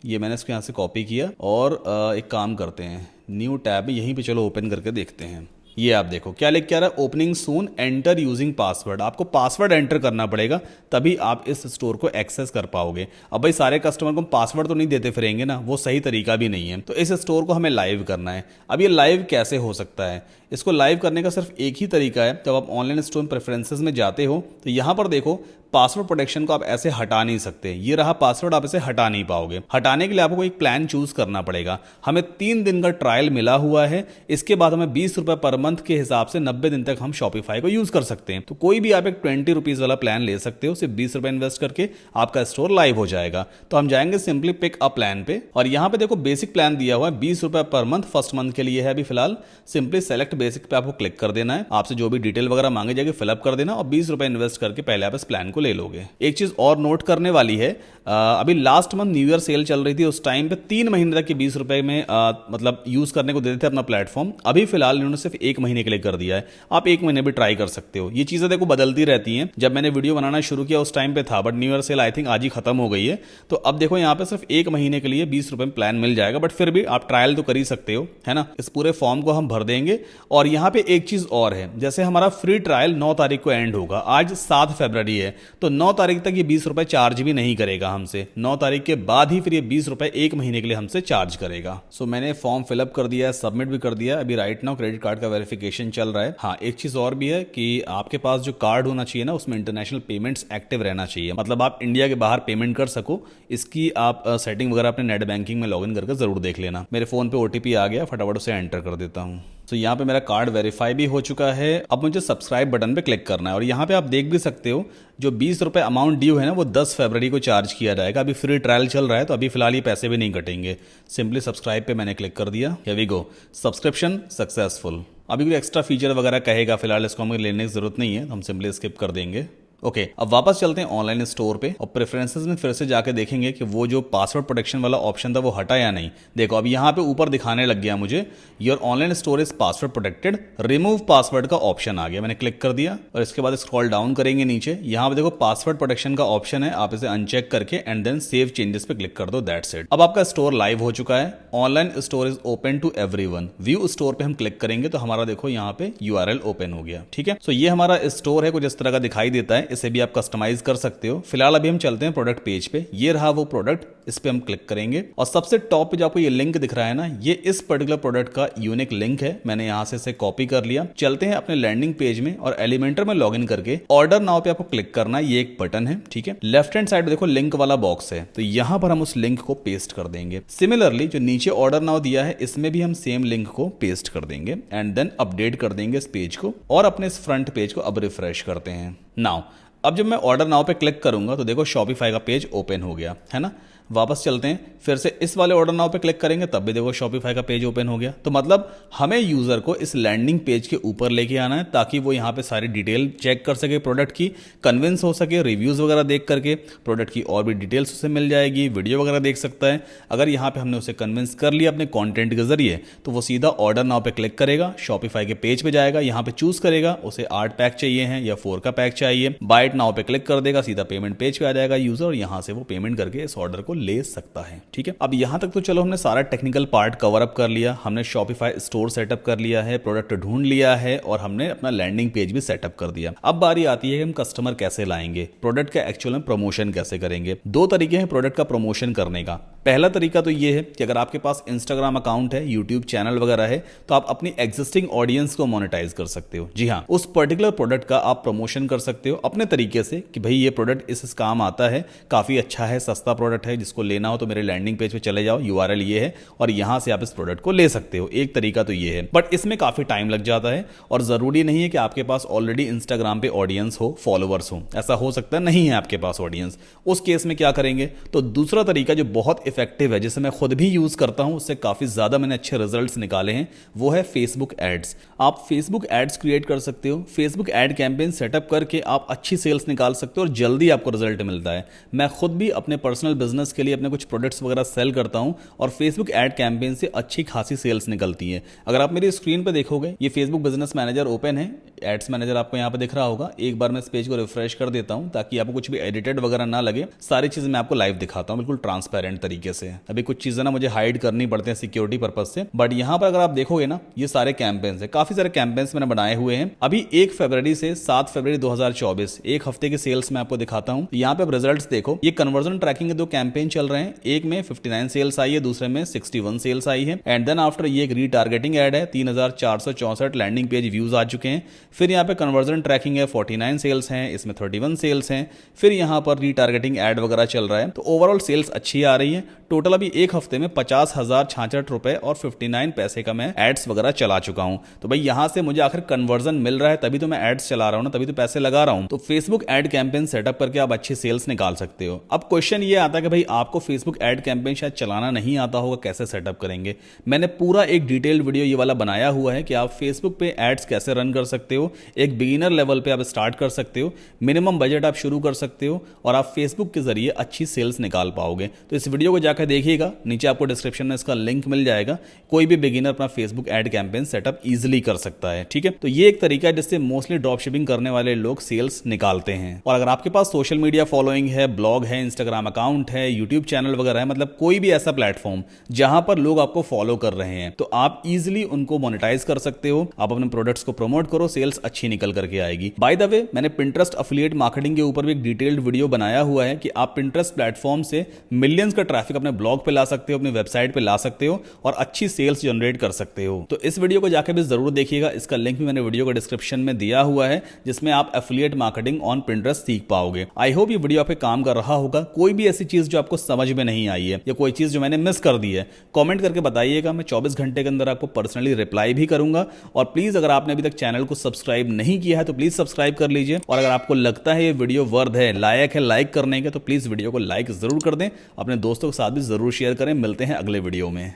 ये मैंने इसको यहाँ से कॉपी किया और एक काम करते हैं, न्यू टैब में यहीं पे चलो ओपन करके देखते हैं। ये आप देखो क्या लिख के आ रहा है, opening soon, enter using password. आपको पासवर्ड एंटर करना पड़ेगा तभी आप इस स्टोर को एक्सेस कर पाओगे। अब भाई सारे कस्टमर को पासवर्ड तो नहीं देते फिरेंगे ना, वो सही तरीका भी नहीं है। तो इस स्टोर को हमें लाइव करना है। अब ये लाइव कैसे हो सकता है, इसको लाइव करने का सिर्फ एक ही तरीका है। जब आप ऑनलाइन स्टोर प्रेफरेंसेस में जाते हो तो यहाँ पर देखो पासवर्ड प्रोटेक्शन को आप ऐसे हटा नहीं सकते। ये रहा पासवर्ड, आप इसे हटा नहीं पाओगे। हटाने के लिए आपको एक प्लान चूज करना पड़ेगा। हमें 3 दिन का ट्रायल मिला हुआ है। इसके बाद हमें 20 रुपए पर मंथ के हिसाब से 90 दिन तक हम शॉपिफाई को यूज कर सकते हैं। तो कोई भी आप एक 20 रुपीज वाला प्लान ले सकते हो। सिर्फ 20 रुपए इन्वेस्ट करके आपका स्टोर लाइव हो जाएगा। तो हम जाएंगे सिंपली पिक अ प्लान पे, और यहाँ पे देखो बेसिक प्लान दिया हुआ है 20 रुपए पर मंथ, फर्स्ट मंथ के लिए है अभी फिलहाल। सिंपली सेलेक्ट बेसिक पे आपको क्लिक कर देना है। आपसे जो भी डिटेल वगैरह मांगे जाएगी फिलअप कर देना और 20 रुपए इन्वेस्ट करके पहले आप इस प्लान को ले लोगे। एक चीज और नोट करने वाली है, अभी last month new year cell चल रही थी, उस टाइम पे 3 महीने तक के 20 रुपए में मतलब यूज करने को देते थे अपना प्लेटफॉर्म। अभी फिलहाल इन्होंने सिर्फ 1 महीने के लिए कर दिया है। आप 1 महीने भी ट्राई कर सकते हो। ये चीजें देखो बदलती रहती हैं। जब मैंने वीडियो बनाना शुरू किया उस टाइम पे था, but new year cell I think आज ही खत्म हो गई है। तो अब देखो यहाँ पे सिर्फ 1 महीने के लिए 20 रुपए में प्लान मिल जाएगा, बट फिर भी आप ट्रायल तो कर ही सकते हो, है ना। इस पूरे फॉर्म को हम भर देंगे। और यहाँ पे एक चीज और है, जैसे हमारा फ्री ट्रायल 9 तारीख को एंड होगा, आज 7 फरवरी है, तो 9 तारीख तक ये 20 रुपए चार्ज भी नहीं करेगा हमसे। 9 तारीख के बाद ही फिर ये 20 रुपए 1 महीने के लिए हमसे चार्ज करेगा। सो मैंने फॉर्म फिलअप कर दिया है, सबमिट भी कर दिया है। अभी राइट नाउ क्रेडिट कार्ड का वेरिफिकेशन चल रहा है। हाँ, एक चीज और भी है कि आपके पास जो कार्ड होना चाहिए ना, उसमें इंटरनेशनल पेमेंट्स एक्टिव रहना चाहिए, मतलब आप इंडिया के बाहर पेमेंट कर सको। इसकी आप सेटिंग वगैरह अपने नेट बैंकिंग में लॉगिन करके जरूर देख लेना। मेरे फोन पे ओटीपी आ गया, फटाफट उसे एंटर कर देता हूँ। तो यहाँ पे मेरा कार्ड वेरीफाई भी हो चुका है। अब मुझे सब्सक्राइब बटन पे क्लिक करना है, और यहाँ पे आप देख भी सकते हो जो 20 रुपए अमाउंट ड्यू है ना, वो 10 फरवरी को चार्ज किया जाएगा। अभी फ्री ट्रायल चल रहा है तो अभी फिलहाल ये पैसे भी नहीं कटेंगे। सिंपली सब्सक्राइब पे मैंने क्लिक कर दिया। Here we go, subscription successful. अभी कोई एक्स्ट्रा फीचर वगैरह कहेगा, फिलहाल इसको हमें लेने की जरूरत नहीं है, हम सिंपली स्किप कर देंगे। ओके, अब वापस चलते हैं ऑनलाइन स्टोर पे और प्रेफरेंसेस में फिर से जाके देखेंगे कि वो जो पासवर्ड प्रोटेक्शन वाला ऑप्शन था वो हटा या नहीं। देखो अब यहाँ पे ऊपर दिखाने लग गया मुझे, your online store is password protected, remove password का ऑप्शन आ गया। मैंने क्लिक कर दिया और इसके बाद स्क्रॉल डाउन करेंगे नीचे, यहाँ पे देखो पासवर्ड प्रोटेक्शन का ऑप्शन है। आप इसे अनचेक करके एंड देन सेव चेंजेस पे क्लिक कर दो, दैट्स इट। अब आपका स्टोर लाइव हो चुका है। Online store is open to everyone. View store पे हम क्लिक करेंगे तो हमारा देखो यहाँ पे URL ओपन हो गया। ठीक है, सो ये हमारा स्टोर है, कुछ इस तरह का दिखाई देता है। इसे भी आप कस्टमाइज कर सकते हो। फिलहाल अभी हम चलते हैं प्रोडक्ट पेज पे। ये रहा वो प्रोडक्ट, इस पे हम क्लिक करेंगे और सबसे टॉप पे जो आपको ये लिंक दिख रहा है ना, ये इस पर्टिकुलर प्रोडक्ट का यूनिक लिंक है। मैंने यहां से इसे कॉपी कर लिया। चलते हैं अपने लैंडिंग पेज में और एलिमेंटर में लॉगिन करके ऑर्डर नाउ पे आपको क्लिक करना है। ये एक बटन है, ठीक है। लेफ्ट हैंड साइड देखो लिंक वाला बॉक्स है, तो यहां पर हम उस लिंक को पेस्ट कर देंगे। सिमिलरली जो नीचे ऑर्डर नाउ दिया है, इसमें भी हम सेम लिंक को पेस्ट कर देंगे एंड देन अपडेट कर देंगे इस पेज को, और अपने इस फ्रंट पेज को अब रिफ्रेश करते हैं। नाउ अब जब मैं ऑर्डर नाउ पे क्लिक करूंगा तो देखो शॉपिफाई का पेज ओपन हो गया, है ना। वापस चलते हैं, फिर से इस वाले ऑर्डर नाउ पे क्लिक करेंगे, तब भी देखो शॉपिफाई का पेज ओपन हो गया। तो मतलब हमें यूजर को इस लैंडिंग पेज के ऊपर लेके आना है ताकि वो यहाँ पे सारी डिटेल चेक कर सके प्रोडक्ट की, कन्विंस हो सके, रिव्यूज वगैरह देख करके प्रोडक्ट की और भी डिटेल्स उसे मिल जाएगी, वीडियो वगैरह देख सकता है। अगर यहाँ पे हमने उसे कन्विंस कर लिया अपने कॉन्टेंट के जरिए, तो वो सीधा ऑर्डर नाउ पे क्लिक करेगा, शॉपिफाई के पेज पे जाएगा, यहाँ पे चूज करेगा उसे 8 पैक चाहिए हैं या 4 का पैक चाहिए, बाय इट नाउ पे क्लिक कर देगा, सीधा पेमेंट पेज पे आ जाएगा यूजर, और यहाँ से वो पेमेंट करके इस ऑर्डर को ले सकता है। ठीक है, अब यहां तक तो चलो हमने सारा टेक्निकल पार्ट कवर अप कर लिया। हमने शॉपिफाई स्टोर सेटअप कर लिया है, प्रोडक्ट ढूंढ लिया है, और हमने अपना लैंडिंग पेज भी सेटअप कर दिया। अब बारी आती है कि हम कस्टमर कैसे लाएंगे, प्रोडक्ट का एक्चुअल में प्रमोशन कैसे करेंगे। 2 तरीके हैं प्रोडक्ट का प्रमोशन करने का। पहला तरीका तो ये है कि अगर आपके पास इंस्टाग्राम अकाउंट है, यूट्यूब चैनल वगैरह है, तो आप अपनी एग्जिस्टिंग ऑडियंस को मोनेटाइज कर सकते हो। जी हाँ, उस पर्टिकुलर प्रोडक्ट का आप प्रमोशन कर सकते हो अपने तरीके से कि भाई ये प्रोडक्ट इस काम आता है, काफी अच्छा है, सस्ता प्रोडक्ट है, जिसको लेना हो तो मेरे लैंडिंग पेज पे चले जाओ, URL ये है और यहां से आप इस प्रोडक्ट को ले सकते हो। एक तरीका तो ये है, बट इसमें काफी टाइम लग जाता है और जरूरी नहीं है कि आपके पास ऑलरेडी इंस्टाग्राम पे ऑडियंस हो, फॉलोअर्स हो। ऐसा हो सकता है नहीं है आपके पास ऑडियंस, उस केस में क्या करेंगे, तो दूसरा तरीका जो बहुत इफेक्टिव है, जिसे मैं खुद भी यूज करता हूं, उससे काफी ज्यादा मैंने अच्छे रिजल्ट्स निकाले हैं, वो है फेसबुक एड्स। आप फेसबुक एड्स क्रिएट कर सकते हो, फेसबुक एड कैंपेन सेटअप करके आप अच्छी सेल्स निकाल सकते हो और जल्दी आपको रिजल्ट मिलता है। मैं खुद भी अपने पर्सनल बिजनेस के लिए अपने कुछ प्रोडक्ट्स वगैरह सेल करता हूं और फेसबुक एड कैंपेन से अच्छी खासी सेल्स निकलती है। अगर आप मेरी स्क्रीन पे देखोगे, ये फेसबुक बिजनेस मैनेजर ओपन है, एड्स मैनेजर आपको यहाँ पे दिख रहा होगा। एक बार मैं इस पेज को रिफ्रेश कर देता हूँ ताकि आपको कुछ भी एडिटेड वगैरह ना लगे। सारी चीज़ मैं आपको लाइव दिखाता हूँ बिल्कुल ट्रांसपेरेंट तरीके से। अभी कुछ चीज़ें ना मुझे हाइड करनी पड़ती हैं सिक्योरिटी पर्पज से, बट यहाँ पर अगर आप देखोगे ना, ये सारे कैंपेन्स है, काफी सारे कैंपेन्स मैंने बनाए हुए हैं। अभी 1 फरवरी से 7 फरवरी 2024 एक हफ्ते के सेल्स मैं आपको दिखाता हूँ। यहाँ पे रिजल्ट्स देखो, ये कन्वर्जन ट्रैकिंग के 2 कैंपेन चल रहे हैं। एक में 59 सेल्स आई है, दूसरे में 61 सेल्स आई है। एंड देन आफ्टर ये एक रीटारगेटिंग एड है, 3464 लैंडिंग पेज व्यूज आ चुके हैं। फिर यहाँ पे कन्वर्जन ट्रैकिंग है, 49 सेल्स हैं, इसमें 31 सेल्स हैं। फिर यहाँ पर रीटारगेटिंग एड वगैरह चल रहा है। तो ओवरऑल सेल्स अच्छी आ रही है। टोटल अभी एक हफ्ते में 50,066 रुपए और 59 पैसे का मैं एड्स वगैरह चला चुका हूं। तो भाई यहां से मुझे आखिर कन्वर्जन मिल रहा है, तभी तो मैं एड्स चला रहा हूं ना, तभी तो पैसे लगा रहा हूं। तो फेसबुक एड कैंपेन सेटअप करके आप अच्छी सेल्स निकाल सकते हो। अब क्वेश्चन ये आता है कि भाई आपको फेसबुक एड कैंपेन शायद चलाना नहीं आता होगा, कैसे सेटअप करेंगे। मैंने पूरा एक डिटेल्ड वीडियो ये वाला बनाया हुआ है कि आप फेसबुक पे एड्स कैसे रन कर सकते हो। एक बिगिनर लेवल पे आप स्टार्ट कर सकते हो, मिनिमम बजट आप शुरू कर सकते हो और आप फेसबुक के जरिए अच्छी सेल्स निकाल पाओगे। तो इस वीडियो को जाकर देखिएगा, नीचे आपको डिस्क्रिप्शन में इसका लिंक मिल जाएगा। कोई भी बिगिनर अपना Facebook ad campaign setup easily कर सकता है। ठीक है, तो ये एक तरीका है जिससे मोस्टली ड्रॉप शिपिंग करने वाले लोग सेल्स निकालते हैं। और अगर आपके पास सोशल मीडिया फॉलोइंग है, ब्लॉग है, इंस्टाग्राम अकाउंट है, यूट्यूब चैनल वगैरह है, मतलब कोई भी ऐसा प्लेटफॉर्म जहां पर लोग आपको फॉलो कर रहे हैं, तो आप इजीली उनको मोनेटाइज कर सकते हो। आप अपने प्रोडक्ट्स को प्रमोट करो, सेल्स अच्छी निकल करके आएगी। बाय द वे, मैंने पिंटरेस्ट एफिलिएट मार्केटिंग के ऊपर भी एक डिटेल्ड वीडियो बनाया हुआ है कि आप पिंटरेस्ट प्लेटफॉर्म से मिलियंस का ट्रैफिक अपने ब्लॉग पे ला सकते हो, अपनी वेबसाइट पे ला सकते हो और अच्छी सेल्स जनरेट कर सकते हो। तो इस वीडियो को जाकर भी जरूर देखिएगा, इसका लिंक भी मैंने वीडियो को डिस्क्रिप्शन में दिया हुआ है, जिसमें आप एफिलिएट मार्केटिंग ऑन पिंटरेस्ट सीख पाओगे। आई होप ये वीडियो आप पे काम कर रहा होगा। कोई भी ऐसी चीज जो आपको समझ में नहीं आई है या कोई चीज जो मैंने मिस कर दी है, कमेंट करके बताइएगा। मैं 24 घंटे के अंदर आपको पर्सनली रिप्लाई भी करूंगा। और प्लीज अगर आपने अभी तक चैनल को सब्सक्राइब नहीं किया है तो प्लीज सब्सक्राइब कर लीजिए। और अगर आपको लगता है ये वीडियो वर्थ है, लायक है लाइक करने के, तो प्लीज वीडियो को लाइक जरूर कर दें। अपने दोस्तों के साथ भी जरूर शेयर करें। मिलते हैं अगले वीडियो में।